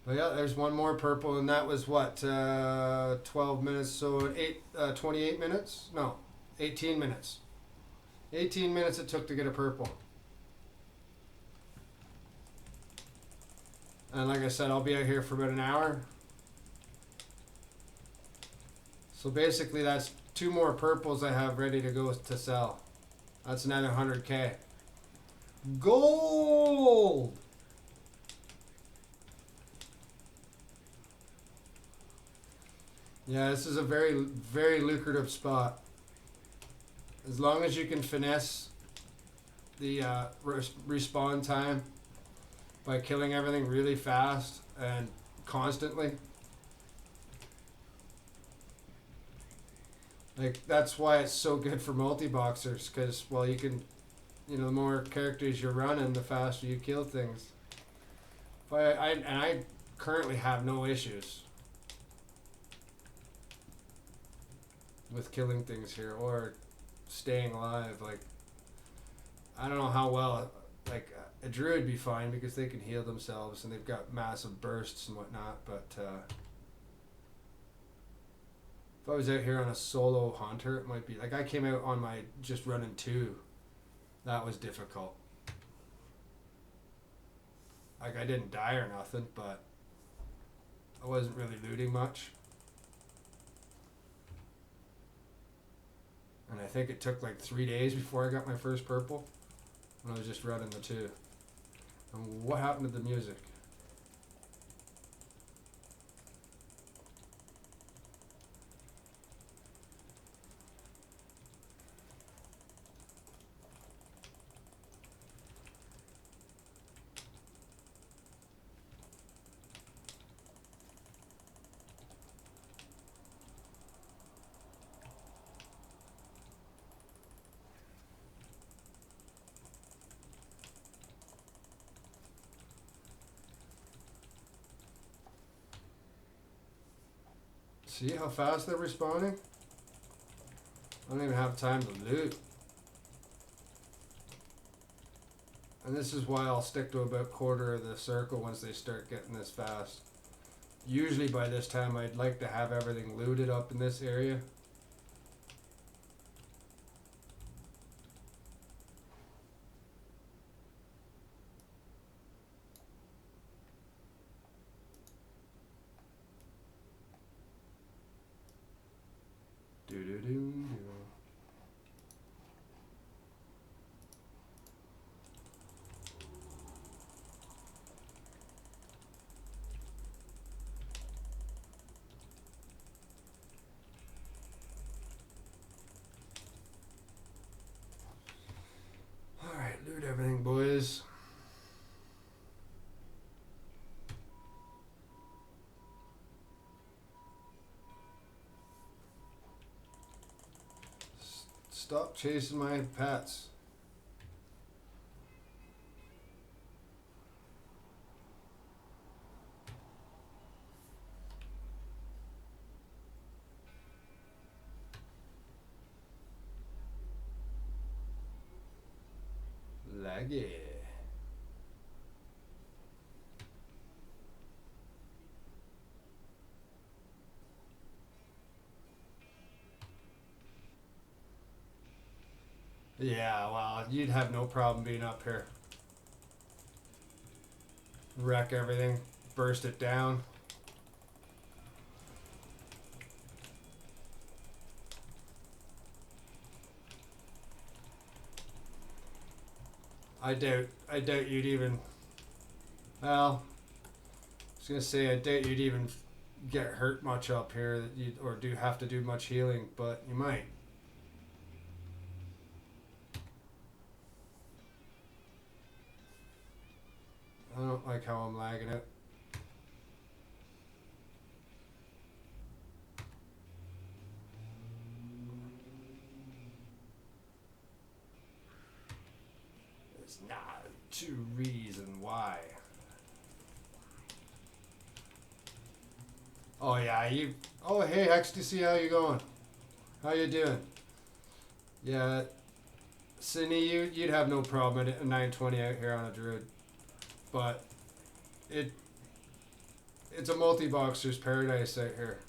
But yeah, there's one more purple, and that was what, 12 minutes, so 28 minutes? No, 18 minutes. 18 minutes it took to get a purple. And like I said, I'll be out here for about an hour. So basically that's 2 more purples I have ready to go to sell. That's another 100K. Gold! Yeah, this is a very, very lucrative spot. As long as you can finesse the respawn time by killing everything really fast and constantly. Like, that's why it's so good for multi-boxers, because, well, you can, the more characters you're running, the faster you kill things. But I currently have no issues with killing things here or staying alive. Like, I don't know how well, like, a druid be fine because they can heal themselves and they've got massive bursts and whatnot, but if I was out here on a solo hunter, it might be like I came out on my just running 2. That was difficult. Like, I didn't die or nothing, but I wasn't really looting much. And I think it took like 3 days before I got my first purple when I was just running the 2. And what happened to the music? See how fast they're respawning? I don't even have time to loot. And this is why I'll stick to about quarter of the circle once they start getting this fast. Usually by this time I'd like to have everything looted up in this area. Do-do-do-do. Alright, loot everything, boys. Stop chasing my pets. Laggy. Yeah, well, you'd have no problem being up here. Wreck everything, burst it down. I doubt you'd even, well, was gonna say I doubt you'd even get hurt much up here, or do have to do much healing, but you might. I don't like how I'm lagging it. There's not two reason why. Oh yeah, you. Oh hey, Ecstasy, how you going? How you doing? Yeah, Sydney, you'd have no problem at a 920 out here on a druid, but it it's a multi-boxer's paradise out here.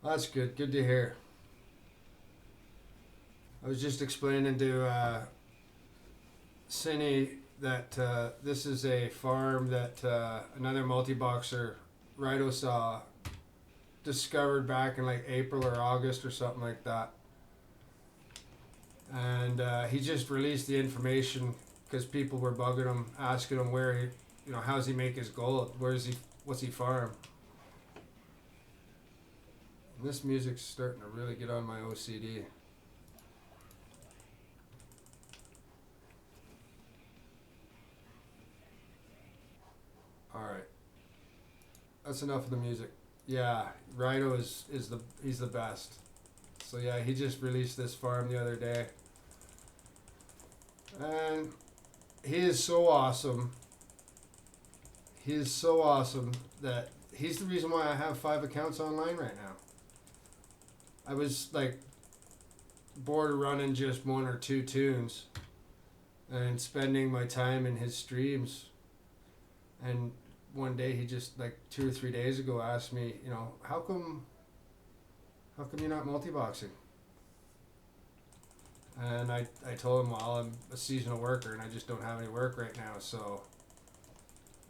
That's good. Good to hear. I was just explaining to Sydney that this is a farm that another multi-boxer, Ridosaw, discovered back in like April or August or something like that. And he just released the information because people were bugging him, asking him where he, how's he make his gold? What's he farm? And this music's starting to really get on my OCD. All right, that's enough of the music. Yeah, Rhino he's the best. So yeah, he just released this farm the other day, and he is so awesome. He is so awesome that he's the reason why I have 5 accounts online right now. I was like bored of running just 1 or 2 tunes and spending my time in his streams. And one day he just, like 2 or 3 days ago, asked me, how come you're not multi-boxing? And I told him, well, I'm a seasonal worker and I just don't have any work right now, so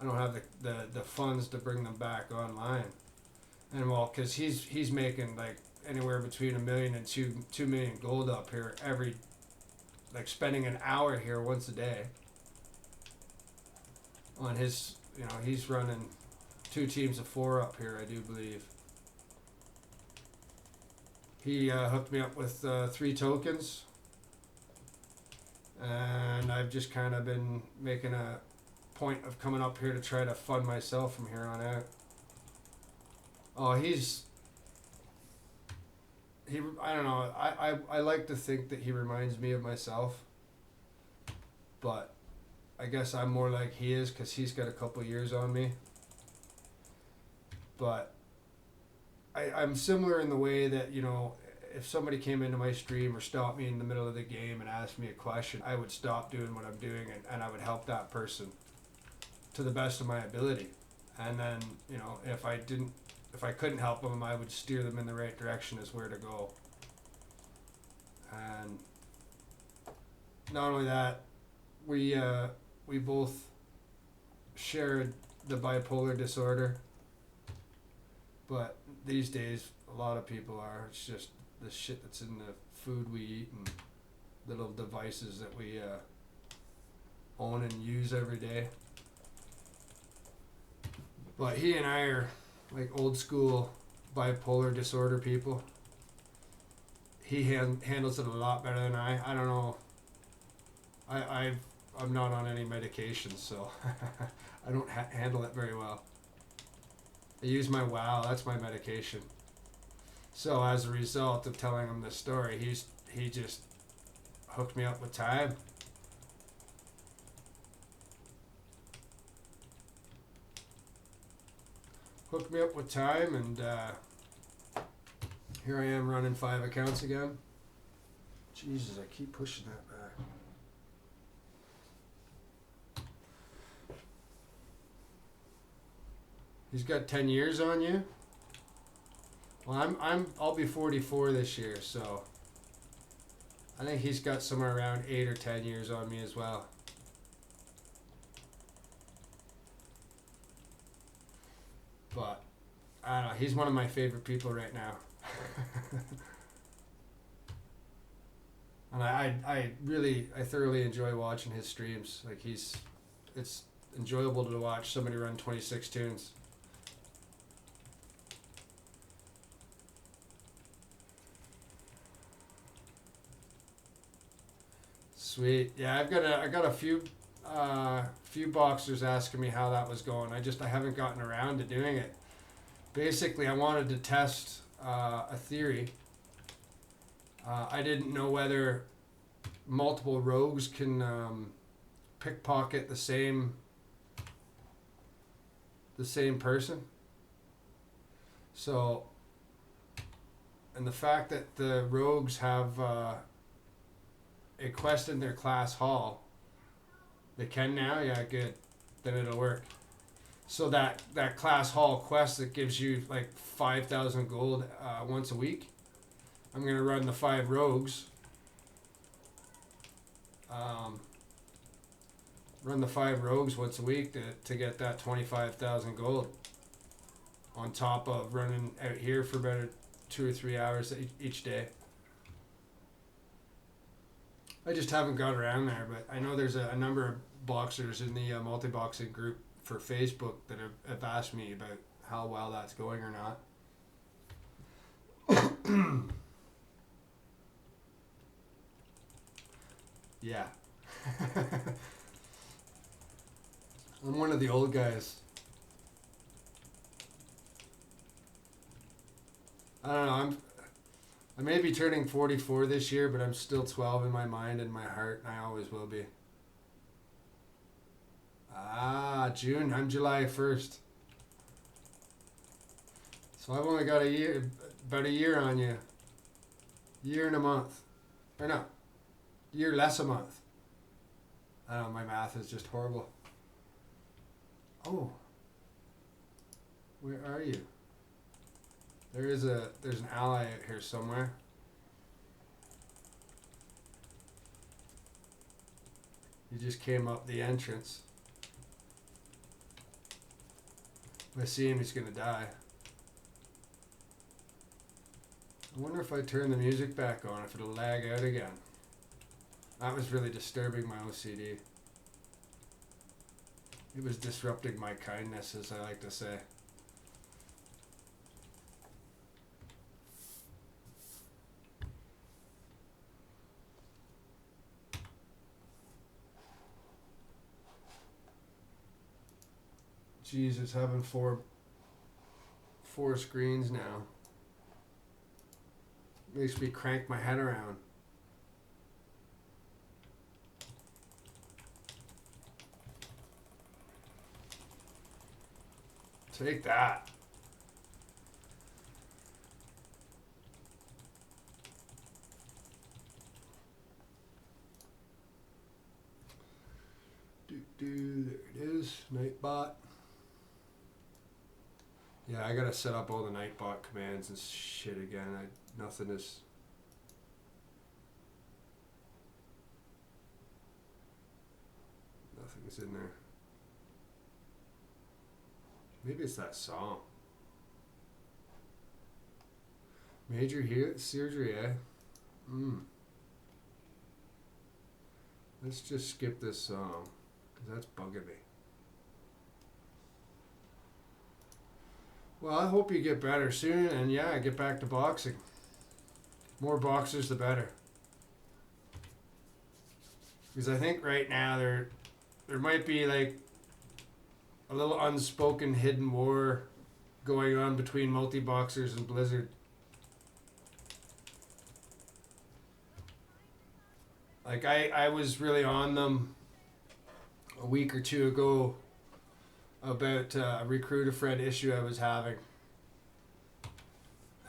I don't have the funds to bring them back online. And well, because he's making like anywhere between $1 million and two million gold up here like spending an hour here once a day on his, he's running 2 teams of 4 up here, I do believe. He hooked me up with 3 tokens, and I've just kind of been making a point of coming up here to try to fund myself from here on out. Oh, I don't know, I like to think that he reminds me of myself, but I guess I'm more like he is because he's got a couple years on me. But I'm similar in the way that, if somebody came into my stream or stopped me in the middle of the game and asked me a question, I would stop doing what I'm doing and I would help that person to the best of my ability. And then, if I couldn't help them, I would steer them in the right direction as where to go. And not only that, we both shared the bipolar disorder, but these days a lot of people are. It's just the shit that's in the food we eat and little devices that we own and use every day. But he and I are like old school bipolar disorder people. He handles it a lot better than I. I don't know. I'm not on any medication, so I don't handle it very well. I use my WoW. That's my medication. So as a result of telling him this story, he just hooked me up with time. Hooked me up with time, and here I am running 5 accounts again. Jesus, I keep pushing that back. He's got 10 years on you. Well, I'll be 44 this year, so I think he's got somewhere around 8 or 10 years on me as well. But I don't know, he's one of my favorite people right now. And I thoroughly enjoy watching his streams. Like it's enjoyable to watch somebody run 26 tunes. Sweet. Yeah, I got a few boxers asking me how that was going. I haven't gotten around to doing it. Basically, I wanted to test a theory. I didn't know whether multiple rogues can pickpocket the same person. So, and the fact that the rogues have a quest in their class hall, they can now. Yeah, good. Then it'll work. So that class hall quest that gives you like 5,000 gold once a week. I'm gonna run the 5 rogues. Run the 5 rogues once a week to get that 25,000 gold. On top of running out here for about 2 or 3 hours each day. I just haven't got around there, but I know there's a number of boxers in the multi-boxing group for Facebook that have asked me about how well that's going or not. Yeah. I'm one of the old guys. I don't know. I may be turning 44 this year, but I'm still 12 in my mind and my heart, and I always will be. Ah, June. I'm July 1st. So I've only got about a year on you. Year and a month. Or no, year less a month. I don't know, my math is just horrible. Oh. Where are you? There's an ally out here somewhere. He just came up the entrance. If I see him, he's gonna die. I wonder if I turn the music back on, if it'll lag out again. That was really disturbing my OCD. It was disrupting my kindness, as I like to say. Jesus, having four screens now makes me crank my head around. Take that. There it is, Nightbot. Yeah, I gotta set up all the Nightbot commands and shit again. Nothing is. Nothing's in there. Maybe it's that song. Major surgery, eh? Let's just skip this song, because that's bugging me. Well, I hope you get better soon, and yeah, get back to boxing. More boxers, the better. Because I think right now there might be like a little unspoken hidden war going on between multi-boxers and Blizzard. Like I was really on them a week or two ago about a recruiter friend issue I was having.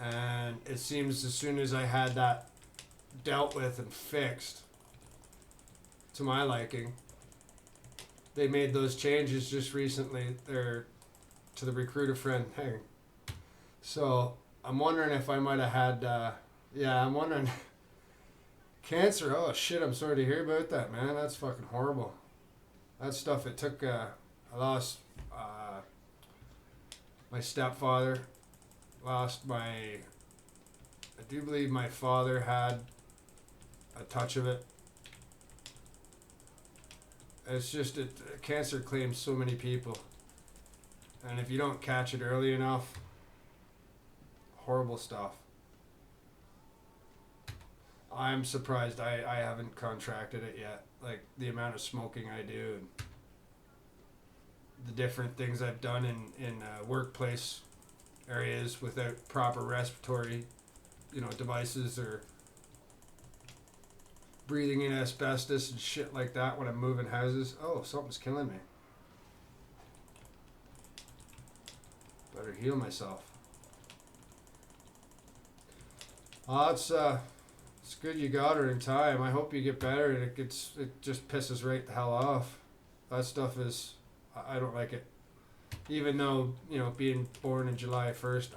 And it seems as soon as I had that dealt with and fixed to my liking, they made those changes just recently there to the recruiter friend thing. So I'm wondering if I might have had, I'm wondering, cancer. Oh shit, I'm sorry to hear about that, man. That's fucking horrible. That stuff, it took, I lost my stepfather, I do believe my father had a touch of it. It's just cancer claims so many people, and if you don't catch it early enough, horrible stuff. I'm surprised I haven't contracted it yet. Like the amount of smoking I do, and the different things I've done in workplace areas without proper respiratory, devices, or breathing in asbestos and shit like that when I'm moving houses. Oh, something's killing me. Better heal myself. Oh, it's good you got her in time. I hope you get better, and it just pisses right the hell off. That stuff is, I don't like it. Even though, being born in July 1st,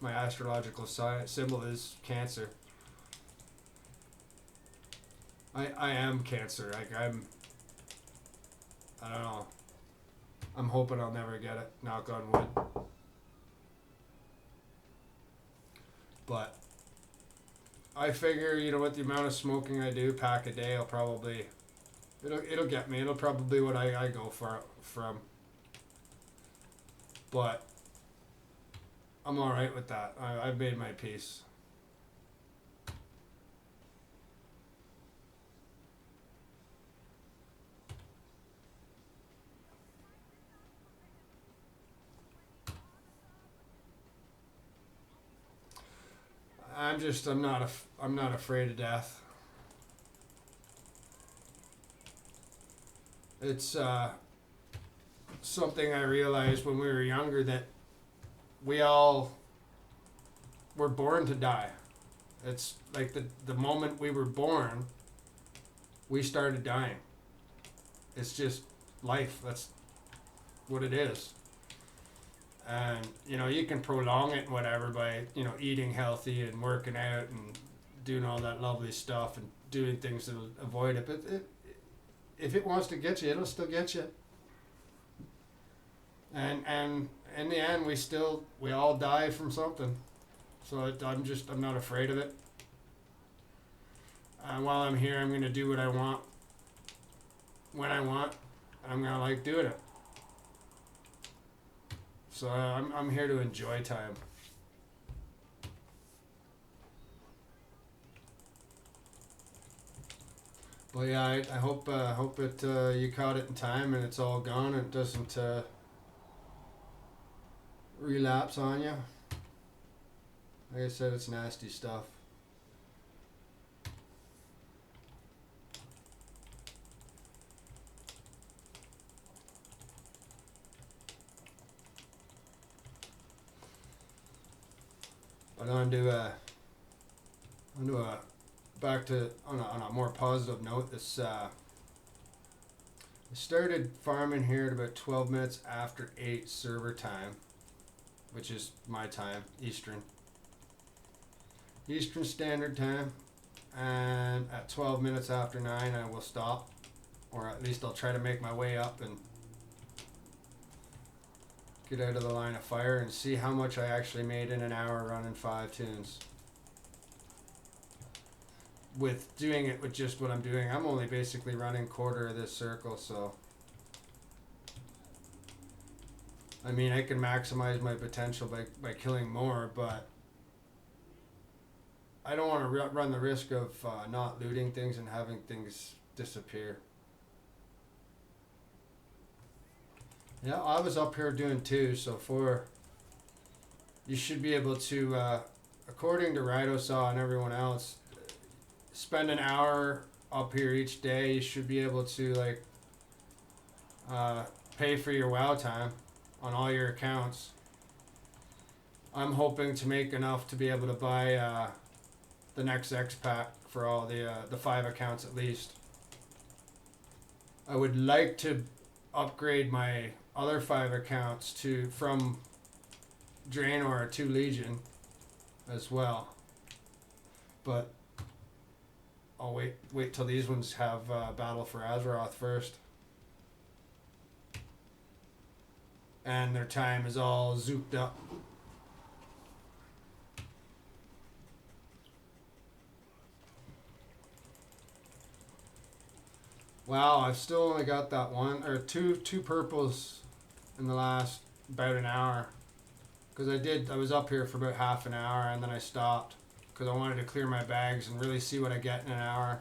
my astrological symbol is Cancer. I am Cancer. Like I don't know. I'm hoping I'll never get it. Knock on wood. But I figure, with the amount of smoking I do, pack a day, it'll get me. It'll probably what I go from. But I'm all right with that. I've made my peace. I'm not afraid of death. It's something I realized when we were younger, that we all were born to die. It's like the moment we were born, we started dying. It's just life. That's what it is. And you can prolong it and whatever by eating healthy and working out and doing all that lovely stuff and doing things to avoid it. But if it wants to get you, it'll still get you. And in the end, we all die from something. So I'm not afraid of it. And while I'm here, I'm gonna do what I want when I want, and I'm gonna like doing it. So I'm here to enjoy time. But yeah, I hope you caught it in time and it's all gone and it doesn't relapse on you. Like I said, it's nasty stuff. But on a more positive note, I started farming here at about 12 minutes after 8 server time, which is my time, Eastern Standard Time, and at 12 minutes after 9 I will stop, or at least I'll try to make my way up and get out of the line of fire and see how much I actually made in an hour running 5 tunes. With doing it with just what I'm doing, I'm only basically running quarter of this circle, so I mean I can maximize my potential by killing more, but I don't want to run the risk of not looting things and having things disappear. Yeah, I was up here doing 2, so 4. You should be able to, according to Ridosaw and everyone else, spend an hour up here each day. You should be able to pay for your WoW time on all your accounts. I'm hoping to make enough to be able to buy the next X pack for all the 5 accounts at least. I would like to upgrade my other 5 accounts from Draenor to Legion as well, but I'll wait till these ones have Battle for Azeroth first, and their time is all zooped up. Wow, I've still only got that one or two purples in the last about an hour. Because I was up here for about half an hour and then I stopped because I wanted to clear my bags and really see what I get in an hour.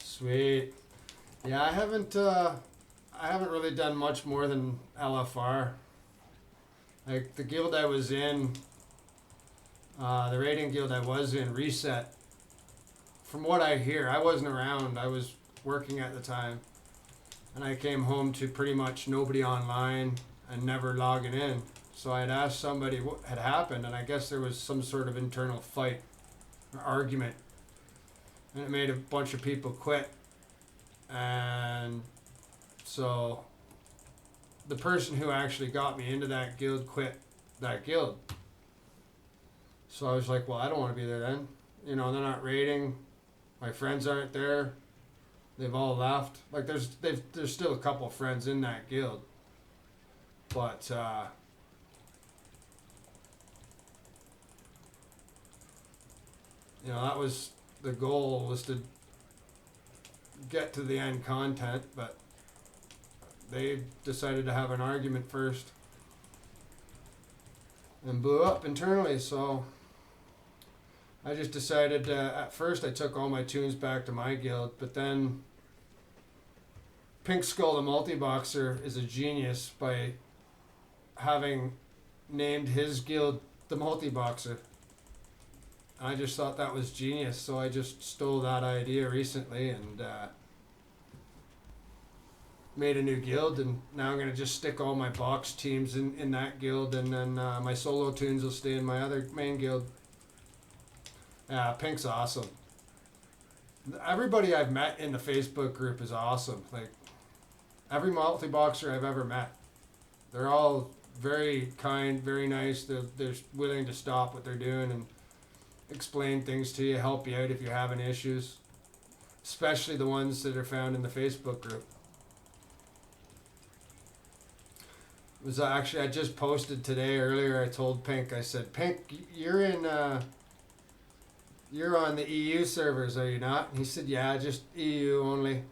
Sweet. Yeah, I haven't really done much more than LFR. Like the guild I was in, the raiding guild I was in, reset. From what I hear, I wasn't around. I was working at the time, and I came home to pretty much nobody online and never logging in. So I had asked somebody what had happened, and I guess there was some sort of internal fight or argument, and it made a bunch of people quit. And so the person who actually got me into that guild quit that guild. So I was like, well, I don't want to be there then. You know, they're not raiding. My friends aren't there. They've all left. Like there's still a couple of friends in that guild. But you know, that was the goal, was to get to the end content, but they decided to have an argument first and blew up internally. So I just decided, at first I took all my tunes back to my guild, but then Pink Skull the multi-boxer is a genius by having named his guild the multi-boxer. I just thought that was genius, so I just stole that idea recently and made a new guild, and now I'm going to just stick all my box teams in that guild, and then my solo tunes will stay in my other main guild. Yeah, Pink's awesome. Everybody I've met in the Facebook group is awesome. Like, every multi-boxer I've ever met, they're all very kind, very nice. They're willing to stop what they're doing and explain things to you, help you out if you're having issues, especially the ones that are found in the Facebook group. It was actually, I just posted today earlier. I told Pink, I said, Pink, you're on the EU servers, are you not? And he said, yeah, just EU only.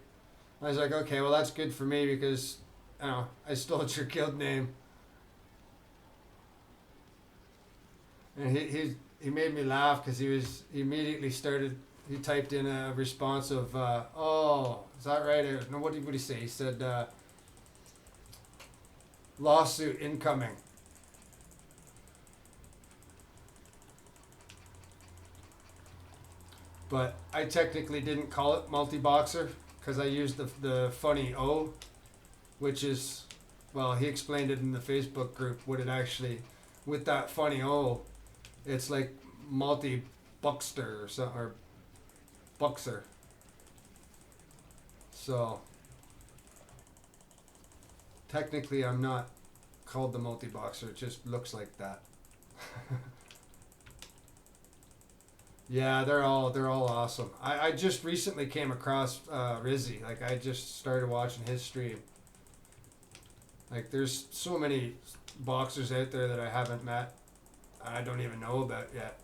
I was like, okay, well that's good for me because I stole your guild name. And he made me laugh because he immediately he typed in a response of, oh, is that right? No, what did he say? He said, lawsuit incoming. But I technically didn't call it multi-boxer because I used the funny O, which is, well, he explained it in the Facebook group, what it actually, with that funny O, it's like multi-buckster or something, or buxer. So technically I'm not called the multi-boxer, it just looks like that. Yeah, they're all awesome. I just recently came across Rizzy. Like I just started watching his stream. Like there's so many boxers out there that I haven't met. I don't even know about yet.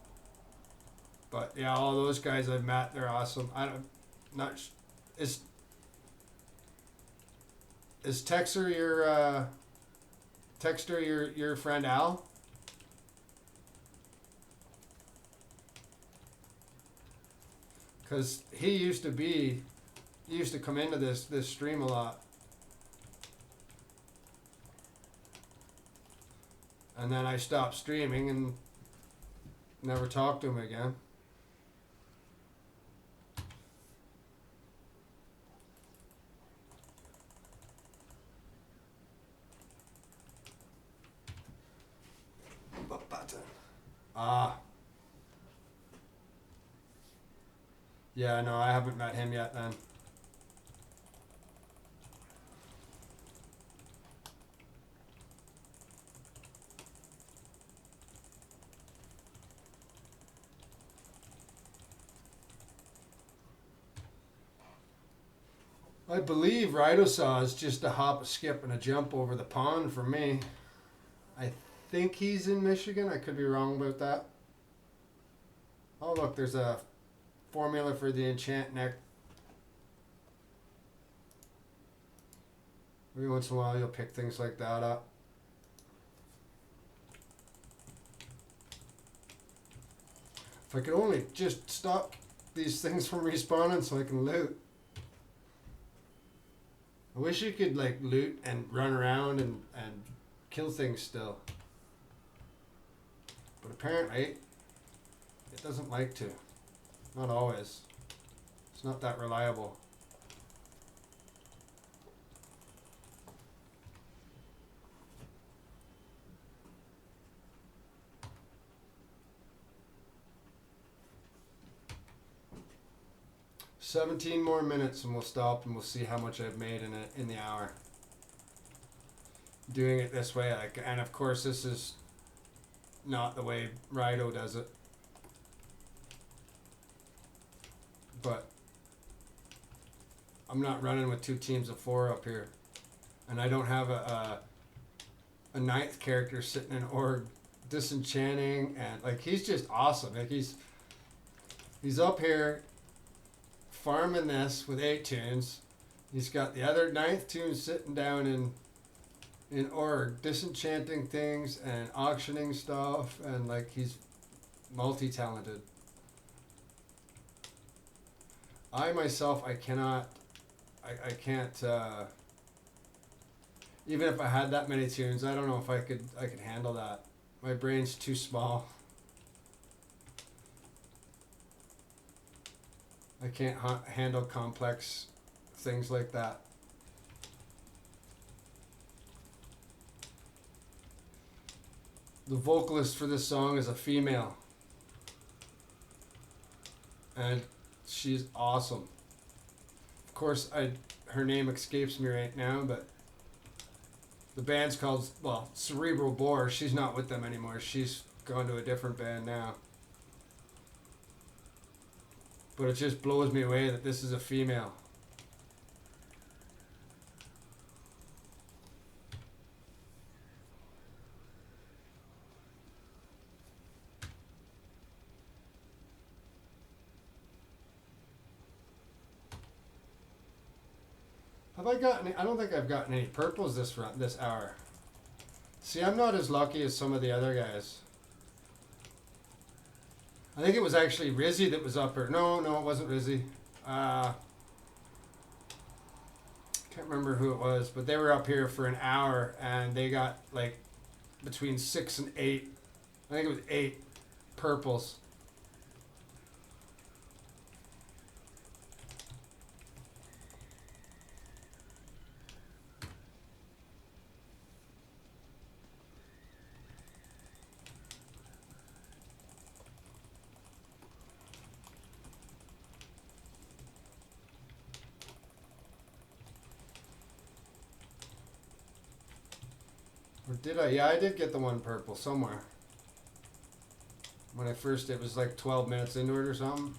But yeah, all those guys I've met, they're awesome. Is Texter your friend Al? Because he used to come into this stream a lot. And then I stopped streaming and never talked to him again. Ah. Yeah, no, I haven't met him yet then. I believe Ridosaw is just a hop, a skip, and a jump over the pond for me. I think he's in Michigan. I could be wrong about that. Oh, look, there's a formula for the enchant neck. Every once in a while, you'll pick things like that up. If I could only just stop these things from respawning so I can loot. I wish you could like loot and run around and kill things still. But apparently, it doesn't like to. Not always. It's not that reliable. "17 more minutes and we'll stop and we'll see how much I've made in the hour." Doing it this way, like, and of course this is not the way Rido does it. But I'm not running with 2 teams of 4 up here. And I don't have a 9th character sitting in org disenchanting, and like he's just awesome. Like he's up here farming this with 8 tunes. He's got the other 9th tune sitting down in org disenchanting things and auctioning stuff, and like he's multi-talented. I myself, I can't even if I had that many tunes, I don't know if I could handle that. My brain's too small. I can't handle complex things like that. The vocalist for this song is a female, and she's awesome. Of course, her name escapes me right now, but the band's called, well, Cerebral Bore. She's not with them anymore. She's gone to a different band now. But it just blows me away that this is a female. Have I gotten? I don't think I've gotten any purples this hour. See, I'm not as lucky as some of the other guys. I think it was actually Rizzy that was up here. No, it wasn't Rizzy. Can't remember who it was, but they were up here for an hour and they got like between 6 and 8. I think it was 8 purples. Or did I? Yeah, I did get the 1 purple somewhere. When I first, it was like 12 minutes into it or something.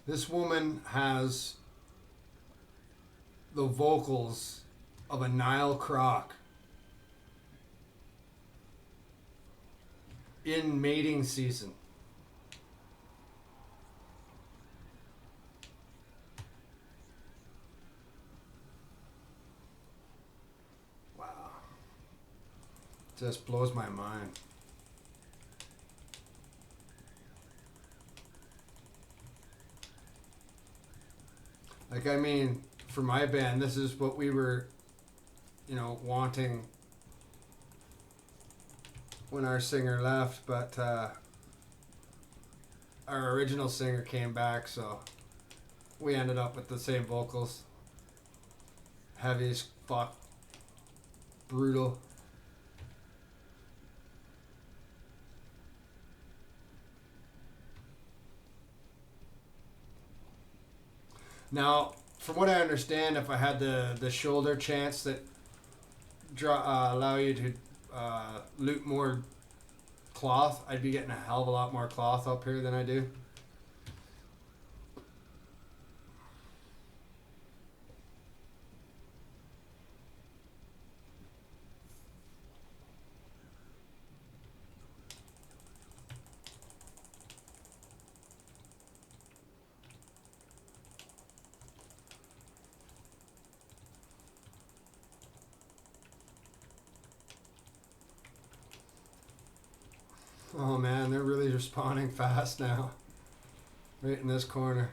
This woman has the vocals of a Nile croc in mating season. Wow. Just blows my mind. Like, I mean, for my band, this is what we were, wanting when our singer left, but our original singer came back, so we ended up with the same vocals. Heavy as fuck. Brutal. Now, from what I understand, if I had the shoulder chants that allow you to loot more cloth, I'd be getting a hell of a lot more cloth up here than I do. Oh man, they're really respawning fast now. Right in this corner.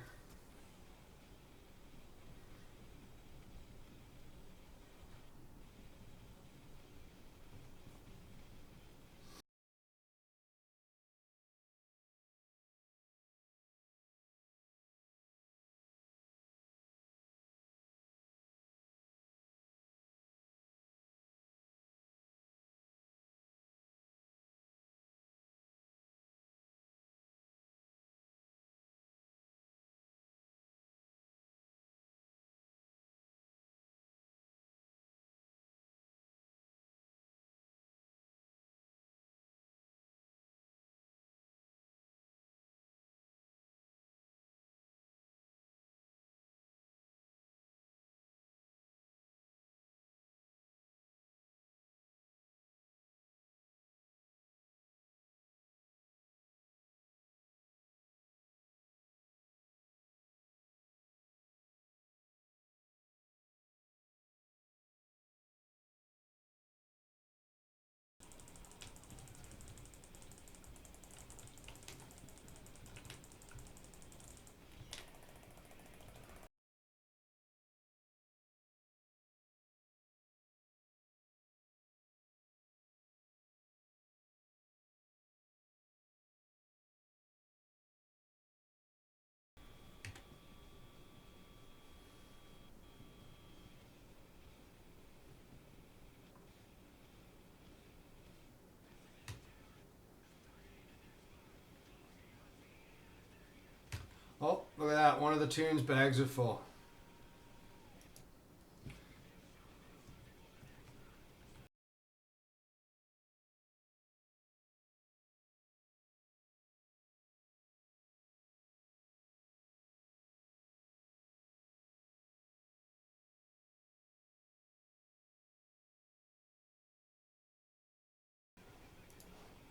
Oh, look at that. One of the tunes bags are full.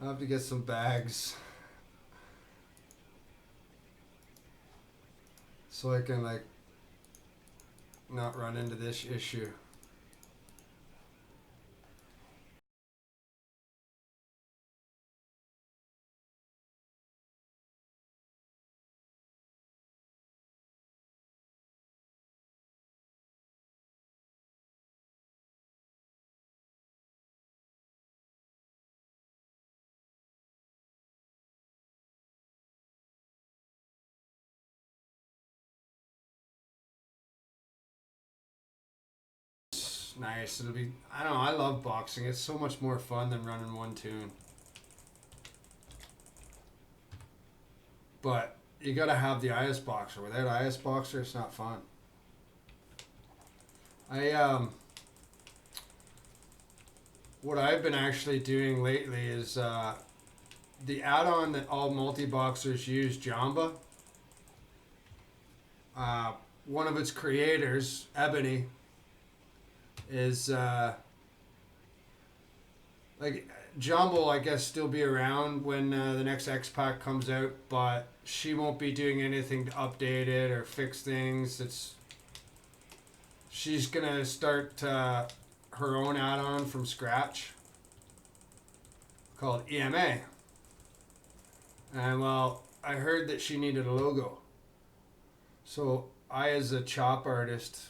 I'll have to get some bags so I can like not run into this issue. Nice. It'll be. I don't know. I love boxing. It's so much more fun than running one tune. But you gotta have the IS boxer. Without IS boxer, it's not fun. What I've been actually doing lately is the add-on that all multi-boxers use, Jamba. One of its creators, Ebony, is like Jumbo will, I guess, still be around when the next X Pack comes out, but she won't be doing anything to update it or fix things. She's gonna start her own add-on from scratch called EMA, and well, I heard that she needed a logo, so I, as a chop artist,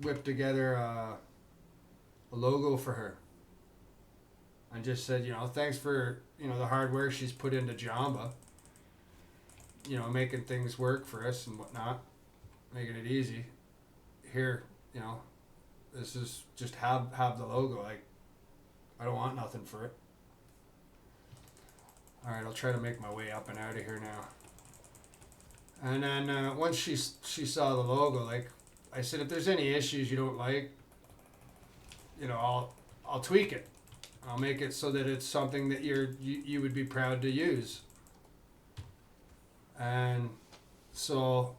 whipped together a logo for her. And just said, thanks for, the hard work she's put into Jamba, making things work for us and whatnot, making it easy. Here, this is just have the logo. Like, I don't want nothing for it. All right, I'll try to make my way up and out of here now. And then once she saw the logo, like I said, if there's any issues you don't like, I'll tweak it. I'll make it so that it's something that you would be proud to use. And so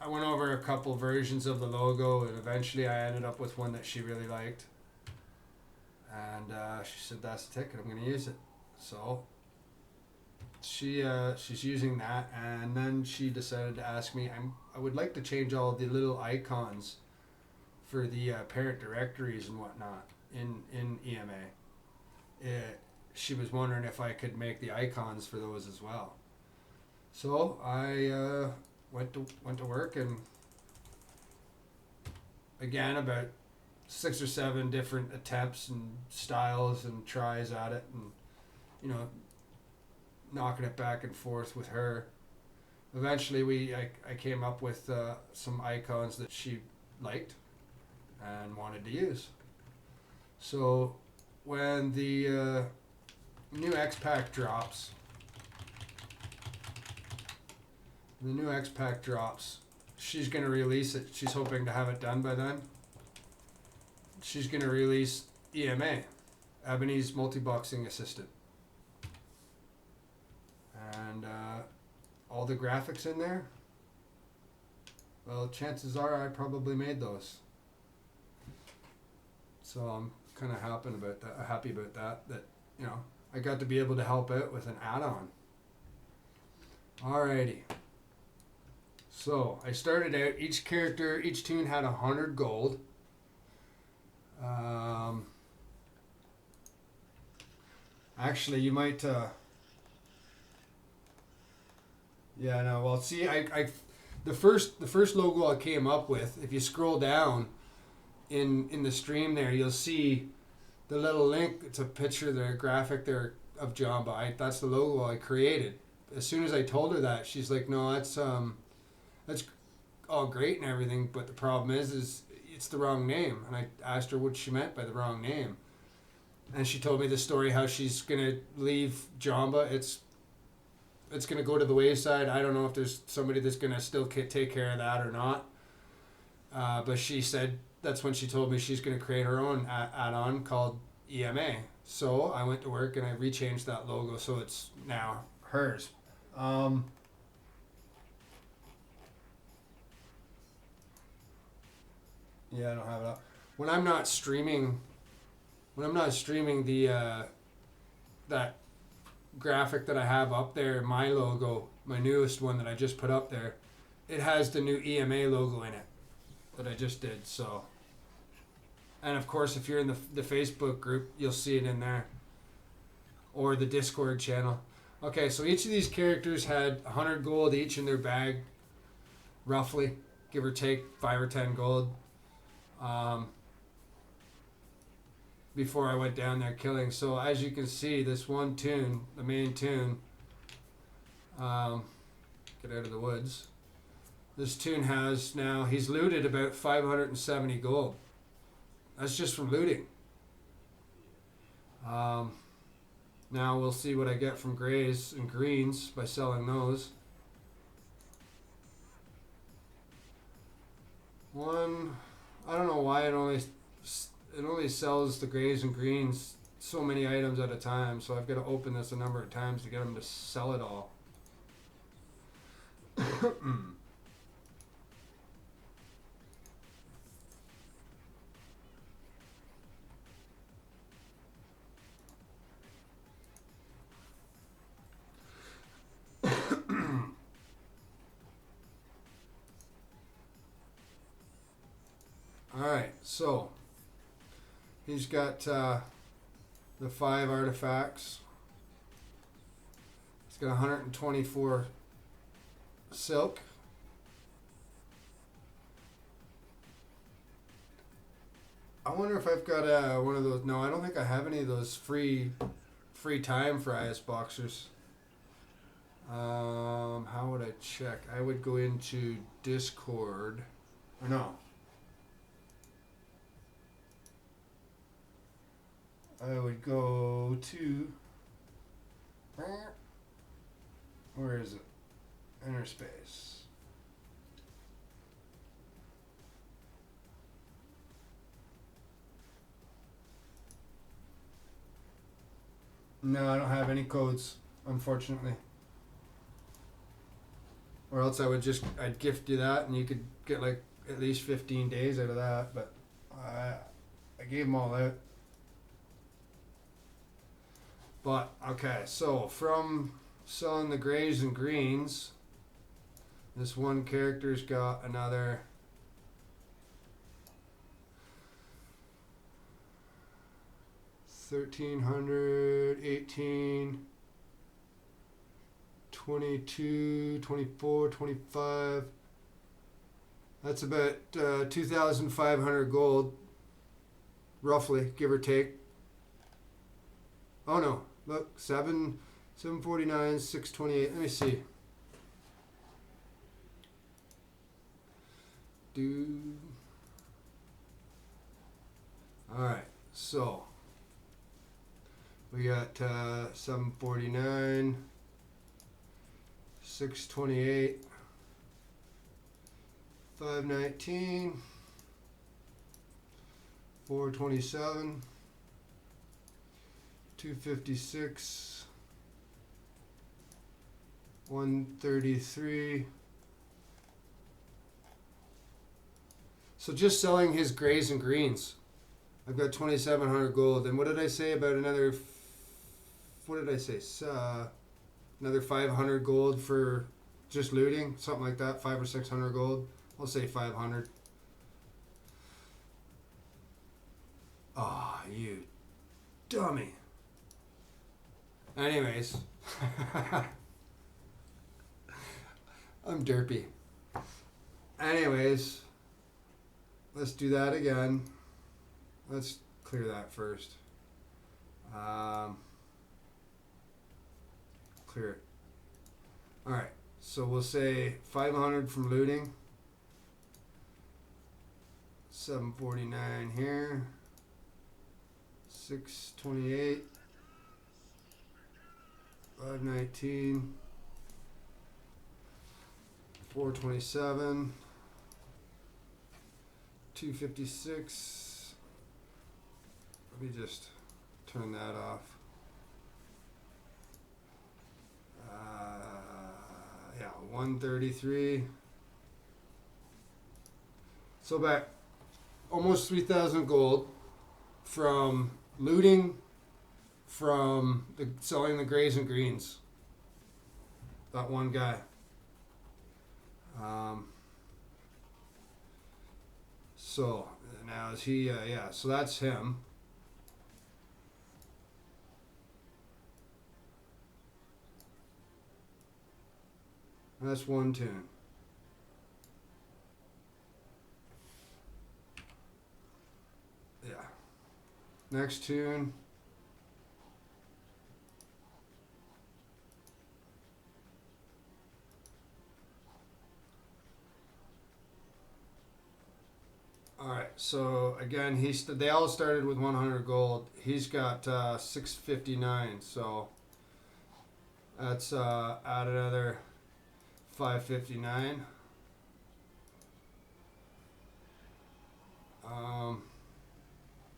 I went over a couple versions of the logo, and eventually I ended up with one that she really liked. And she said, "That's the ticket. I'm going to use it." So she's using that, and then she decided to ask me, I would like to change all the little icons for the parent directories and whatnot in EMA. She was wondering if I could make the icons for those as well. So I went to work, and again about 6 or 7 different attempts and styles and tries at it, and knocking it back and forth with her. Eventually I came up with some icons that she liked and wanted to use. So when the new X-Pack drops, she's going to release it. She's hoping to have it done by then. She's going to release EMA, Ebony's Multi-Boxing Assistant. And all the graphics in there, well, chances are I probably made those. So I'm kind of happy about that. That I got to be able to help out with an add-on. Alrighty. So I started out. Each tune had 100 gold. Actually, you might. Yeah, no. Well, see, the first logo I came up with. If you scroll down, in the stream there, you'll see the little link. It's a picture there, a graphic there of Jamba. That's the logo I created. As soon as I told her that, she's like, "No, that's all great and everything, but the problem is it's the wrong name." And I asked her what she meant by the wrong name, and she told me the story how she's gonna leave Jamba. It's gonna go to the wayside. I don't know if there's somebody that's gonna still take care of that or not. But she said that's when she told me she's gonna create her own add-on called EMA. So I went to work and I rechanged that logo so it's now hers. Yeah, I don't have it up. When I'm not streaming the that graphic that I have up there, my logo, my newest one that I just put up there, it has the new EMA logo in it that I just did. So, and of course, if you're in the Facebook group, you'll see it in there, or the Discord channel. Okay, so each of these characters had 100 gold each in their bag, roughly, give or take 5 or 10 gold. Before I went down there killing. So as you can see, this one tune, the main tune, get out of the woods. This tune has now, he's looted about 570 gold. That's just from looting. Now we'll see what I get from grays and greens by selling those. I don't know why it only sells the grays and greens so many items at a time, so I've got to open this a number of times to get them to sell it all. Alright, so he's got the 5 artifacts. He's got 124 silk. I wonder if I've got one of those. No, I don't think I have any of those free time for IS Boxers. How would I check? I would go into Discord. Or no. I would go to, where is it? Inner space. No, I don't have any codes, unfortunately. Or else I'd gift you that and you could get like at least 15 days out of that, but I gave them all out. But, okay, so from selling the grays and greens, this one character's got another 1,300, 18, 22, 24, 25. That's about 2,500 gold, roughly, give or take. Oh no, look, 749, 628. Let me see. Alright, so we got 749, 628, 519, 427, 256, 133. So just selling his grays and greens, I've got 2,700 gold. And what did I say about another? What did I say? Another 500 gold for just looting, something like that. 500 or 600 gold. I'll say 500. Ah, oh, you dummy. Anyways, I'm derpy. Anyways, let's do that again. Let's clear that first. Clear it. Alright, so we'll say 500 from looting. 749 here. 628. 519. 427. 256. Let me just turn that off. Yeah, 133. So back almost 3,000 gold from looting, from selling the grays and greens. That one guy. So now is he? Yeah. So that's him. That's one tune. Yeah. Next tune. Alright, so again, they all started with 100 gold. He's got 659, so that's add another 559.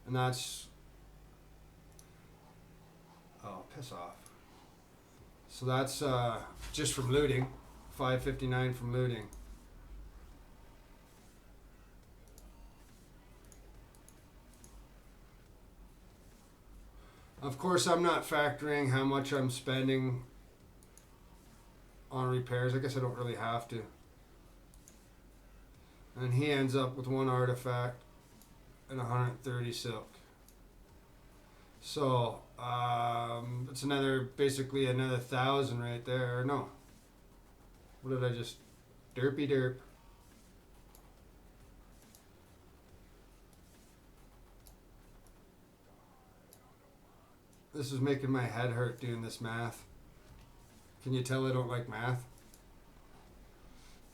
And that's, oh, piss off. So that's just from looting, 559 from looting. Of course, I'm not factoring how much I'm spending on repairs. I guess I don't really have to. And he ends up with one artifact and 130 silk. So it's basically another 1,000 right there. Or no, what did I just? Derpy derp. This is making my head hurt doing this math. Can you tell I don't like math?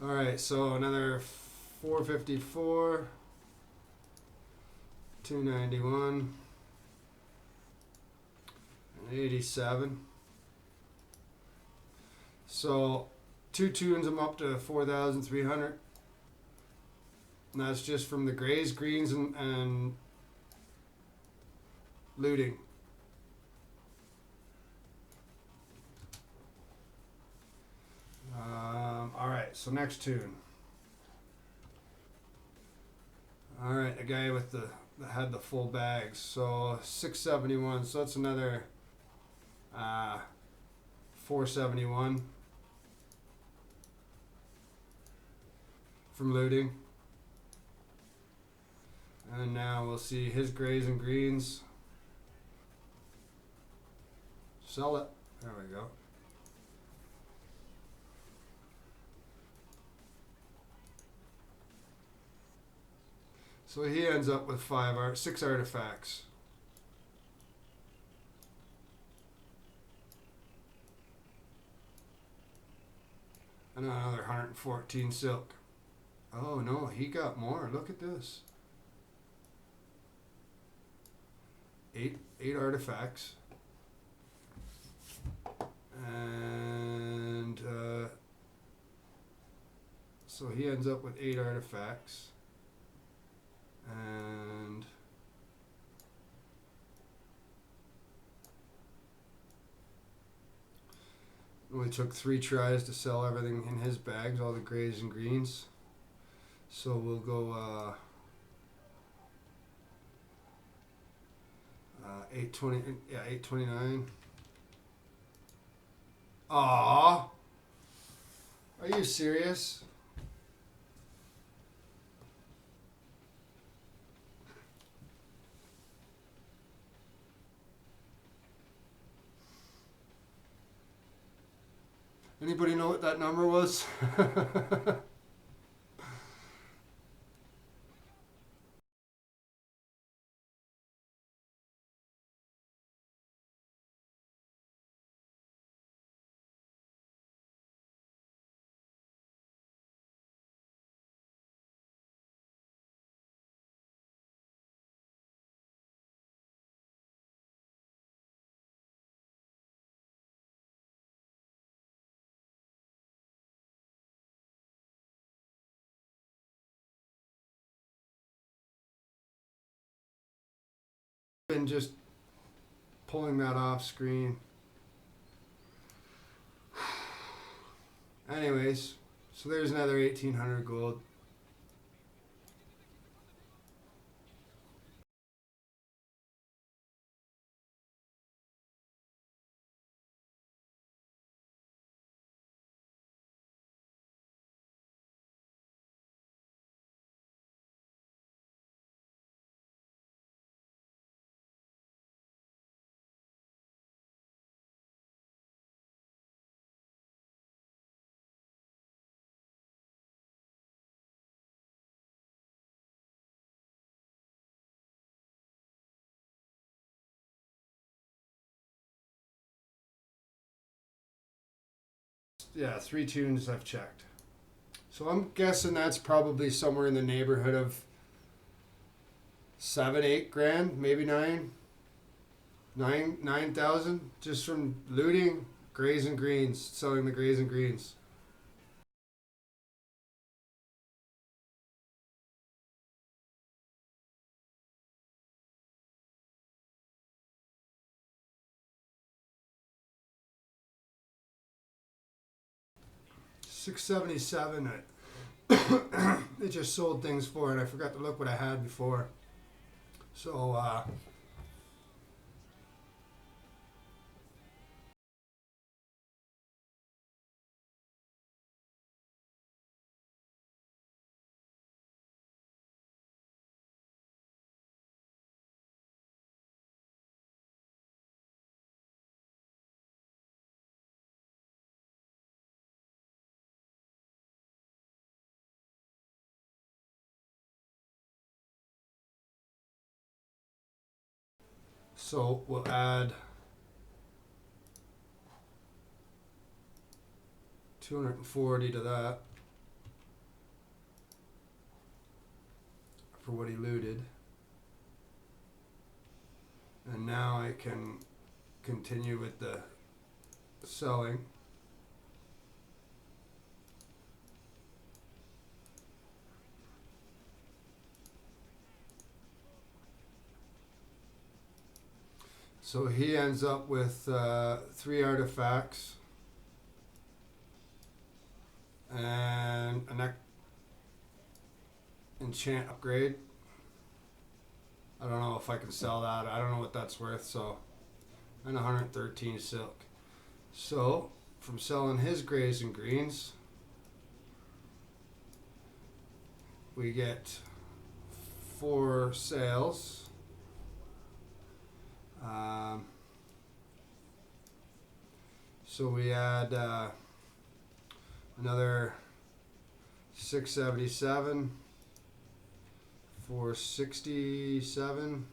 Alright, so another 454, 291, and 87. So 2 tunes I'm up to 4,300. And that's just from the grays, greens, and looting. so next tune. Alright, a guy with that had the full bags. So 671, so that's another 471 from looting. And now we'll see his grays and greens. Sell it. There we go. So he ends up with 6 artifacts. And another 114 silk. Oh no, he got more. Look at this. 8 artifacts. And so he ends up with 8 artifacts. And only took 3 tries to sell everything in his bags, all the grays and greens. So we'll go 820, yeah, 829. Aww, are you serious? Anybody know what that number was? Been just pulling that off screen. Anyways, so there's another 1800 gold. Yeah, 3 tunes I've checked. So I'm guessing that's probably somewhere in the neighborhood of 7-8 grand, maybe 9,000 just from looting grays and greens, selling the grays and greens. $677. They just sold things for it. I forgot to look what I had before. So we'll add 240 to that for what he looted. And now I can continue with the selling. So he ends up with 3 artifacts And a neck enchant upgrade. I don't know if I can sell that. I don't know what that's worth. So, and 113 silk. So, from selling his grays and greens, we get 4 sales. So we add another 677, 467,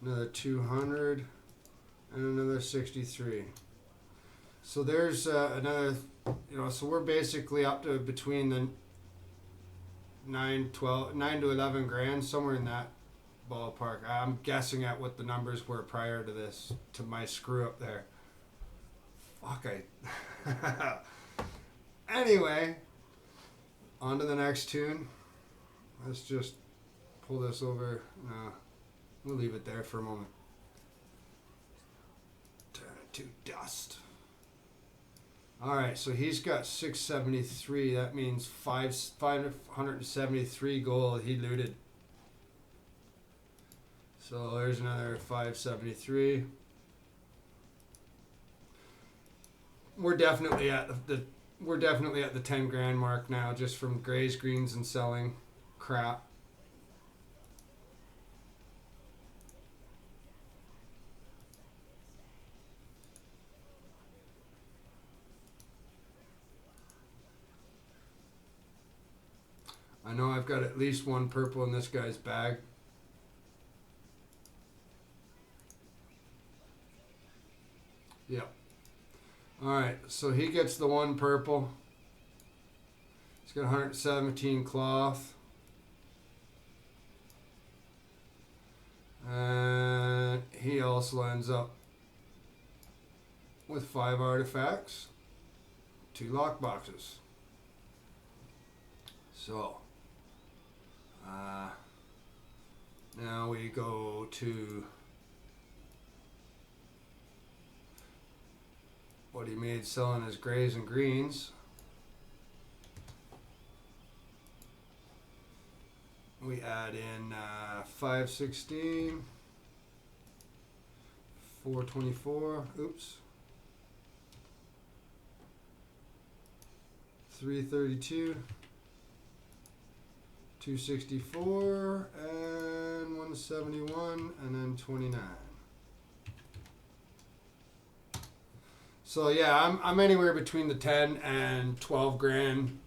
another 200, and another 63. So there's another, so we're basically up to between the 9 to 11 grand, somewhere in that ballpark. I'm guessing at what the numbers were prior to this, to my screw up there. Fuck, Anyway, on to the next tune. Let's just pull this over. No, we'll leave it there for a moment. Turn it to dust. Alright, so he's got 673. That means 573 gold he looted. So there's another 573. We're definitely at the 10 grand mark now, just from grays, greens, and selling crap. I know I've got at least one purple in this guy's bag. Yep. Alright, so he gets the one purple. He's got 117 cloth. And he also ends up with 5 artifacts, 2 lock boxes. So, now we go to what he made selling his grays and greens. We add in 516, 424, oops, 332, 264, and 171, and then 29. So yeah, I'm anywhere between the 10 and 12 grand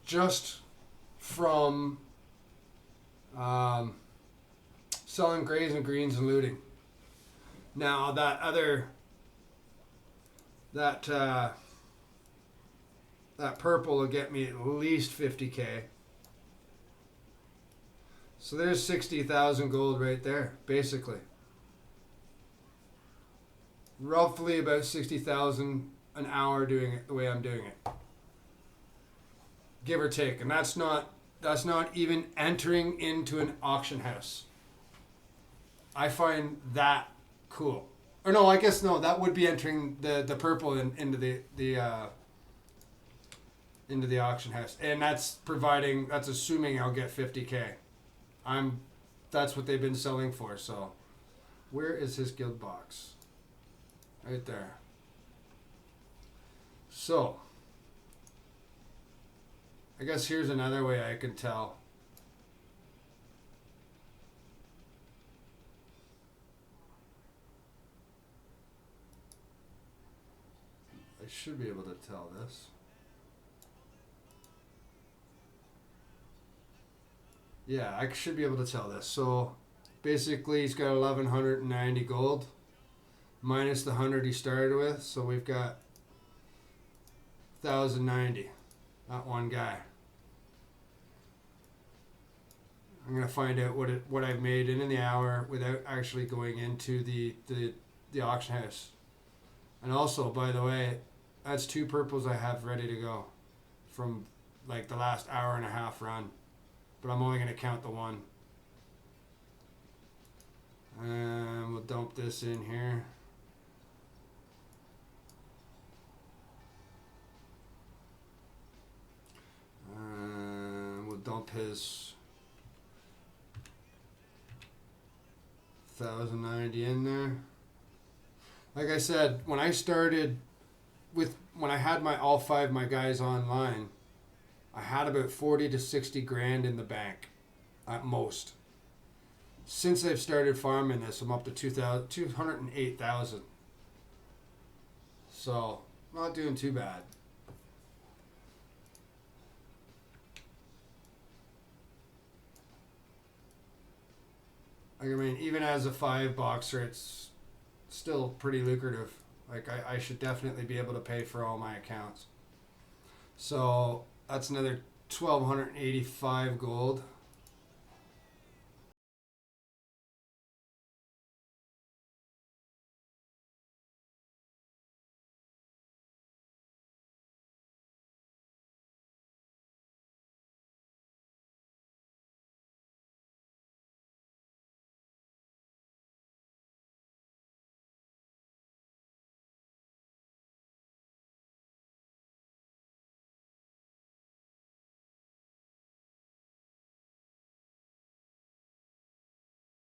just from selling grays and greens and looting. Now that purple will get me at least 50k. So there's 60,000 gold right there, basically. Roughly about 60,000 an hour doing it the way I'm doing it, give or take, and that's not even entering into an auction house. I find that cool. Or no, I guess no, that would be entering the purple into the auction house, and that's assuming I'll get 50k. That's what they've been selling for. So, where is his guild box? Right there. So, I guess here's another way I can tell. I should be able to tell this. Yeah, I should be able to tell this. So, basically, he's got 1,190 gold. Minus the 100 he started with, so we've got 1,090. That one guy. I'm gonna find out what I've made in the hour without actually going into the auction house. And also, by the way, that's 2 purples I have ready to go from like the last hour and a half run, but I'm only gonna count the one. And we'll dump this in here. his 1,090 in there. Like I said, when I started when I had all five of my guys online, I had about 40 to 60 grand in the bank at most. Since I've started farming this, I'm up to 208,000. So, not doing too bad. Like, I mean, even as a 5-boxer, it's still pretty lucrative. Like, I should definitely be able to pay for all my accounts. So, that's another 1,285 gold.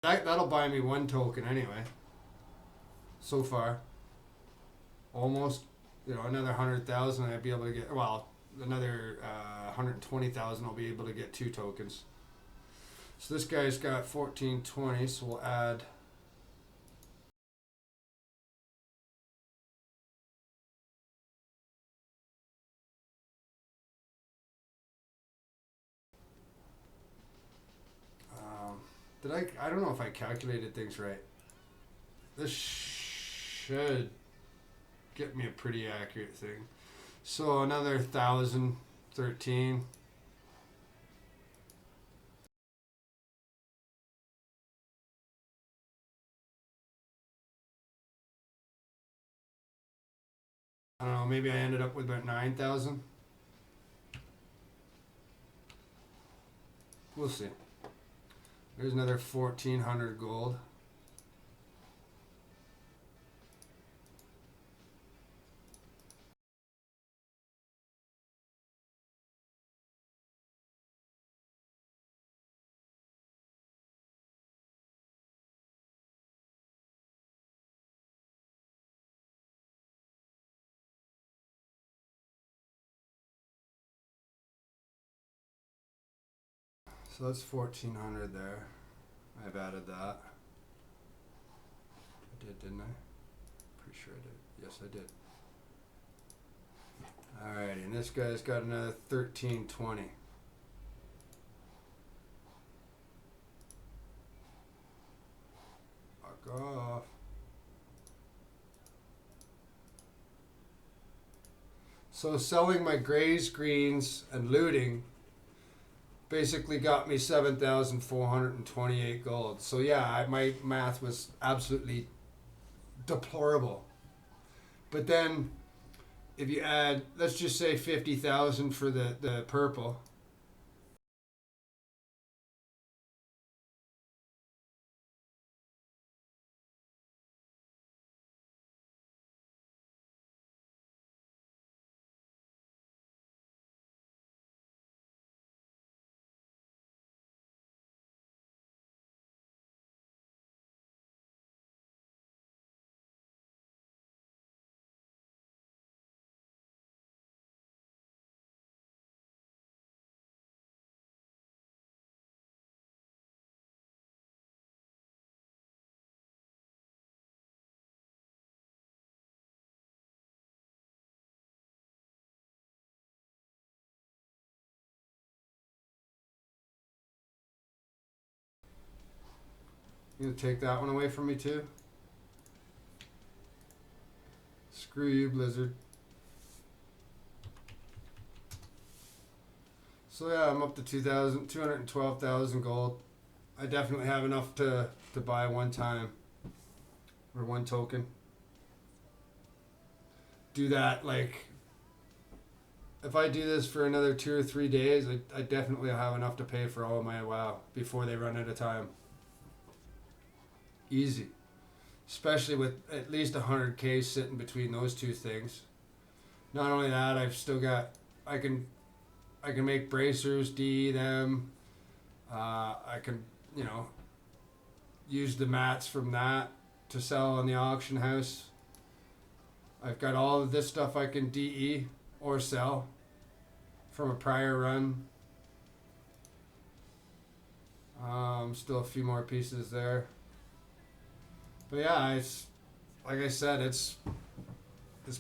That'll buy me one token anyway. So far, almost, another 100,000. I'd be able to get another 120,000. I'll be able to get 2 tokens. So this guy's got 1420. So we'll add. I don't know if I calculated things right. This should get me a pretty accurate thing. So another 1,013. I don't know, maybe I ended up with about 9,000. We'll see. There's another 1,400 gold. So that's 1,400 there. I've added that. I did, didn't I? Pretty sure I did. Yes, I did. Alrighty, and this guy's got another 1,320. Fuck off. So selling my grays, greens, and looting basically got me 7,428 gold. So yeah, my math was absolutely deplorable. But then, if you add, let's just say 50,000 for the purple. You gonna take that one away from me too? Screw you, Blizzard. So yeah, I'm up to 212,000 gold. I definitely have enough to buy one time. Or one token. Do that, like, if I do this for another 2 or 3 days, I definitely have enough to pay for all of my WoW before they run out of time. Easy. Especially with at least 100k sitting between those two things. Not only that, I've still got, I can make bracers, DE them, I can, use the mats from that to sell on the auction house. I've got all of this stuff I can DE or sell from a prior run. Still a few more pieces there. But yeah, it's like I said, it's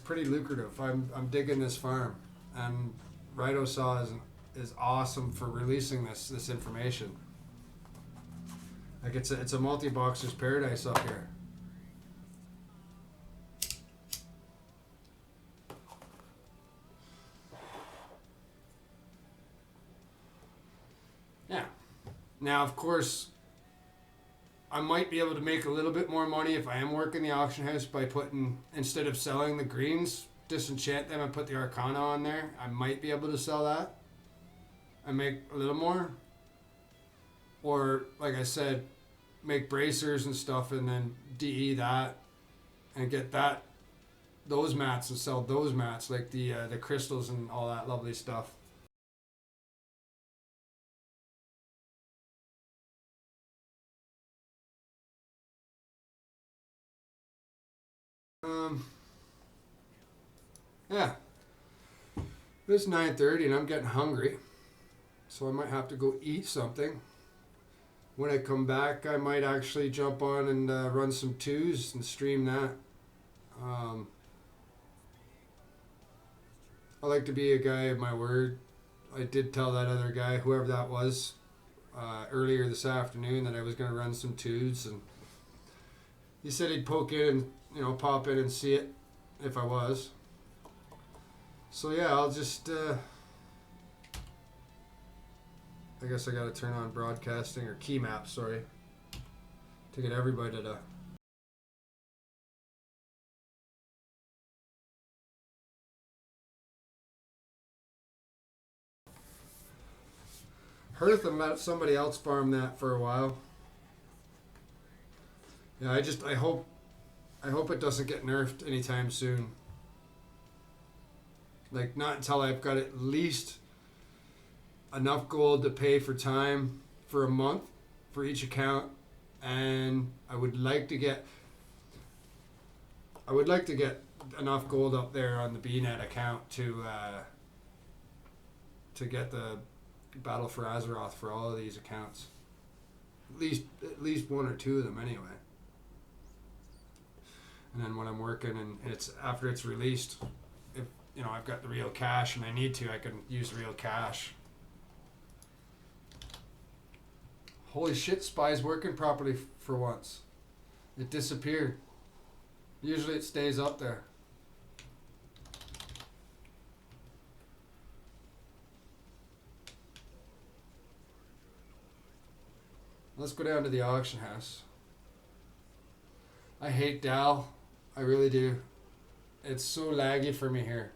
pretty lucrative. I'm digging this farm, and Ridosaw is awesome for releasing this information. Like it's a multi-boxer's paradise up here. Yeah. Now, of course, I might be able to make a little bit more money if I am working the auction house by putting, instead of selling the greens, disenchant them and put the Arcana on there. I might be able to sell that and make a little more. Or, like I said, make bracers and stuff and then DE that and get those mats and sell those mats, like the crystals and all that lovely stuff. Yeah. It's 9:30 and I'm getting hungry, so I might have to go eat something. When I come back, I might actually jump on and run some twos and stream that. I like to be a guy of my word. I did tell that other guy, whoever that was, earlier this afternoon that I was going to run some twos, and he said he'd poke in and pop in and see it if I was. So yeah, I'll just I guess I gotta turn on broadcasting or key map, sorry, to get everybody to. Hearth and let somebody else farm that for a while. Yeah, I hope it doesn't get nerfed anytime soon. Like, not until I've got at least enough gold to pay for time for a month for each account, and I would like to get enough gold up there on the BNet account to get the Battle for Azeroth for all of these accounts. At least one or two of them anyway. And then when I'm working and it's after it's released, if I've got the real cash and I need to, I can use the real cash. Holy shit, Spy's working properly for once. It disappeared. Usually it stays up there. Let's go down to the auction house. I hate Dal. I really do. It's so laggy for me here.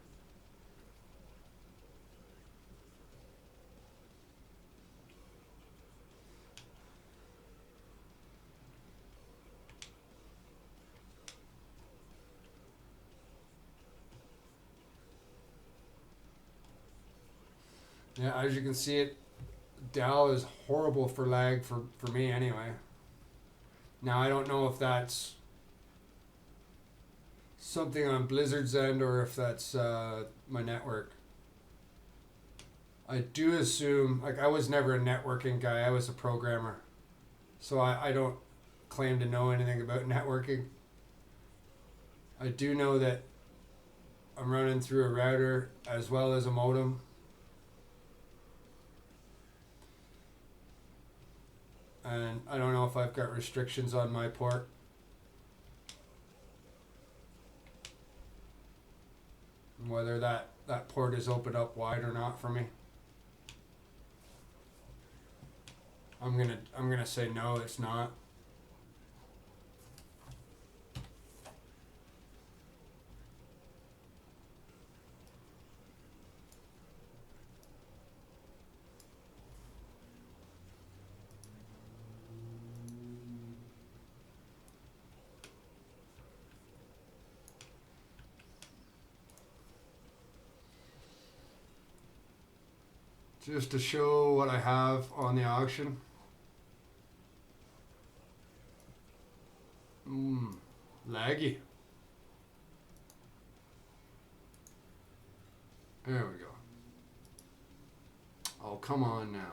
Yeah, as you can see, Dal is horrible for lag for me anyway. Now, I don't know if that's something on Blizzard's end or if that's my network. I do assume, like, I was never a networking guy, I was a programmer. So I don't claim to know anything about networking. I do know that I'm running through a router as well as a modem. And I don't know if I've got restrictions on my port. Whether that port is opened up wide or not for me. I'm gonna say no, it's not. just to show what I have on the auction. Laggy. There we go. Oh, come on now.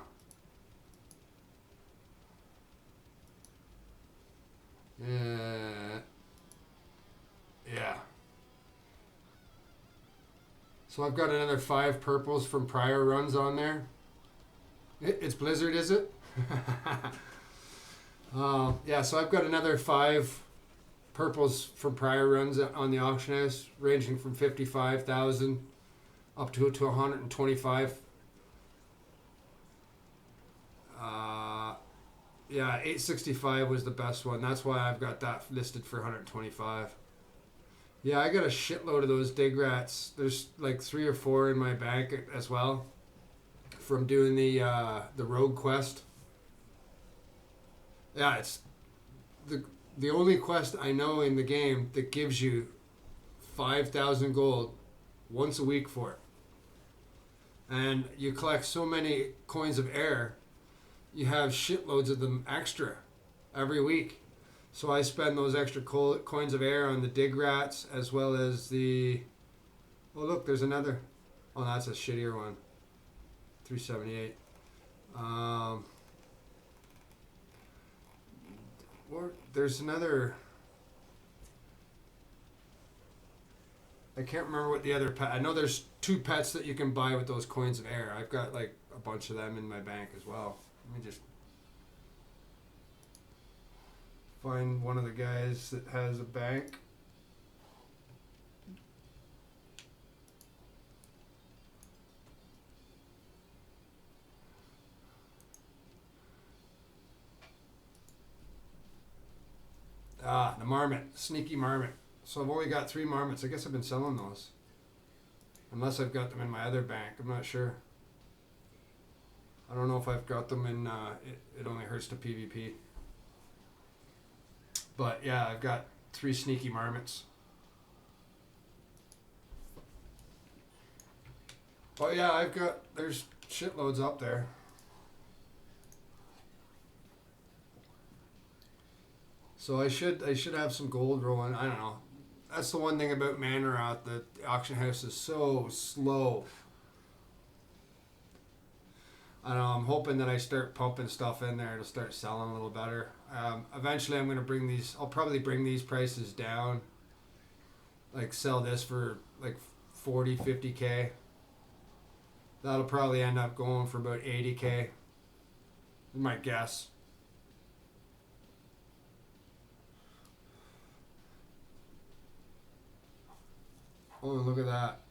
Yeah. So I've got another 5 purples from prior runs on there. It's Blizzard, is it? Yeah, so I've got another 5 purples from prior runs on the auction house, ranging from 55,000 up to 125. Yeah, 865 was the best one. That's why I've got that listed for 125. Yeah, I got a shitload of those dig rats. There's like 3 or 4 in my bank as well, from doing the rogue quest. Yeah, it's the only quest I know in the game that gives you 5,000 gold once a week for it. And you collect so many coins of air, you have shitloads of them extra every week. So I spend those extra coins of air on the dig rats, as well as the... Oh look, there's another. Oh, that's a shittier one. 378. There's another... I can't remember what the other pet... I know there's 2 pets that you can buy with those coins of air. I've got like a bunch of them in my bank as well. Let me just find one of the guys that has a bank. Ah, the marmot. Sneaky marmot. So I've only got 3 marmots. I guess I've been selling those. Unless I've got them in my other bank. I'm not sure. I don't know if I've got them in... it only hurts to PvP. But yeah, I've got 3 sneaky marmots. Oh yeah, there's shitloads up there. So I should have some gold rolling. I don't know. That's the one thing about Manoroth. The auction house is so slow. I know, I'm hoping that I start pumping stuff in there. It'll start selling a little better. Eventually I'm going to bring these... I'll probably bring these prices down. Like sell this for like 40, 50k. That'll probably end up going for about 80k. My guess. Oh, look at that.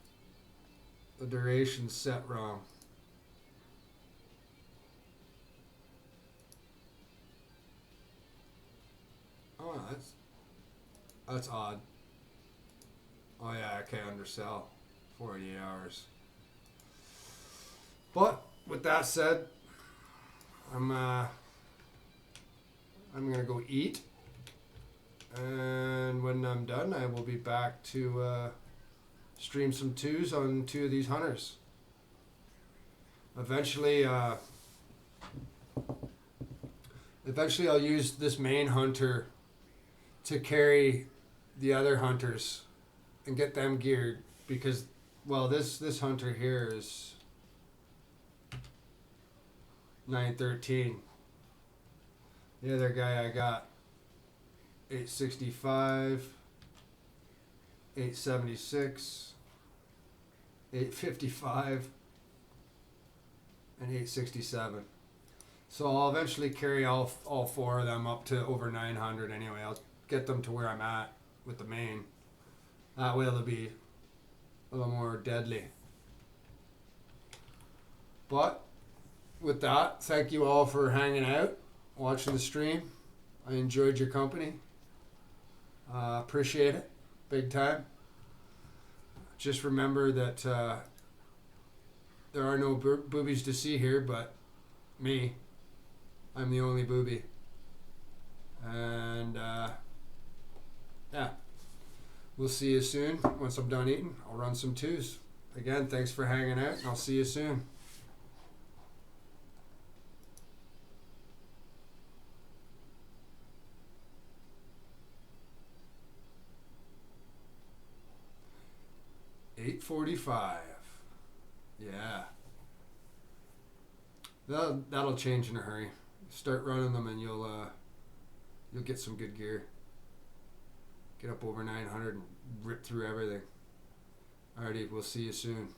The duration's set wrong. Oh, that's odd. Oh yeah, I can't undersell 48 hours. But with that said, I'm gonna go eat, and when I'm done, I will be back to stream some 2s on 2 of these hunters. Eventually I'll use this main hunter to carry the other hunters and get them geared, because, well, this hunter here is 913. The other guy I got 865, 876, 855, and 867. So I'll eventually carry all 4 of them up to over 900 anyway. I'll get them to where I'm at with the main. That way it'll be a little more deadly. But with that, thank you all for hanging out, watching the stream. I enjoyed your company. Appreciate it, big time. Just remember that there are no boobies to see here but me. I'm the only booby. And yeah, we'll see you soon. Once I'm done eating, I'll run some 2s. Again, thanks for hanging out, and I'll see you soon. 845. Yeah. That'll change in a hurry. Start running them and you'll get some good gear. Get up over 900 and rip through everything. Alrighty, we'll see you soon.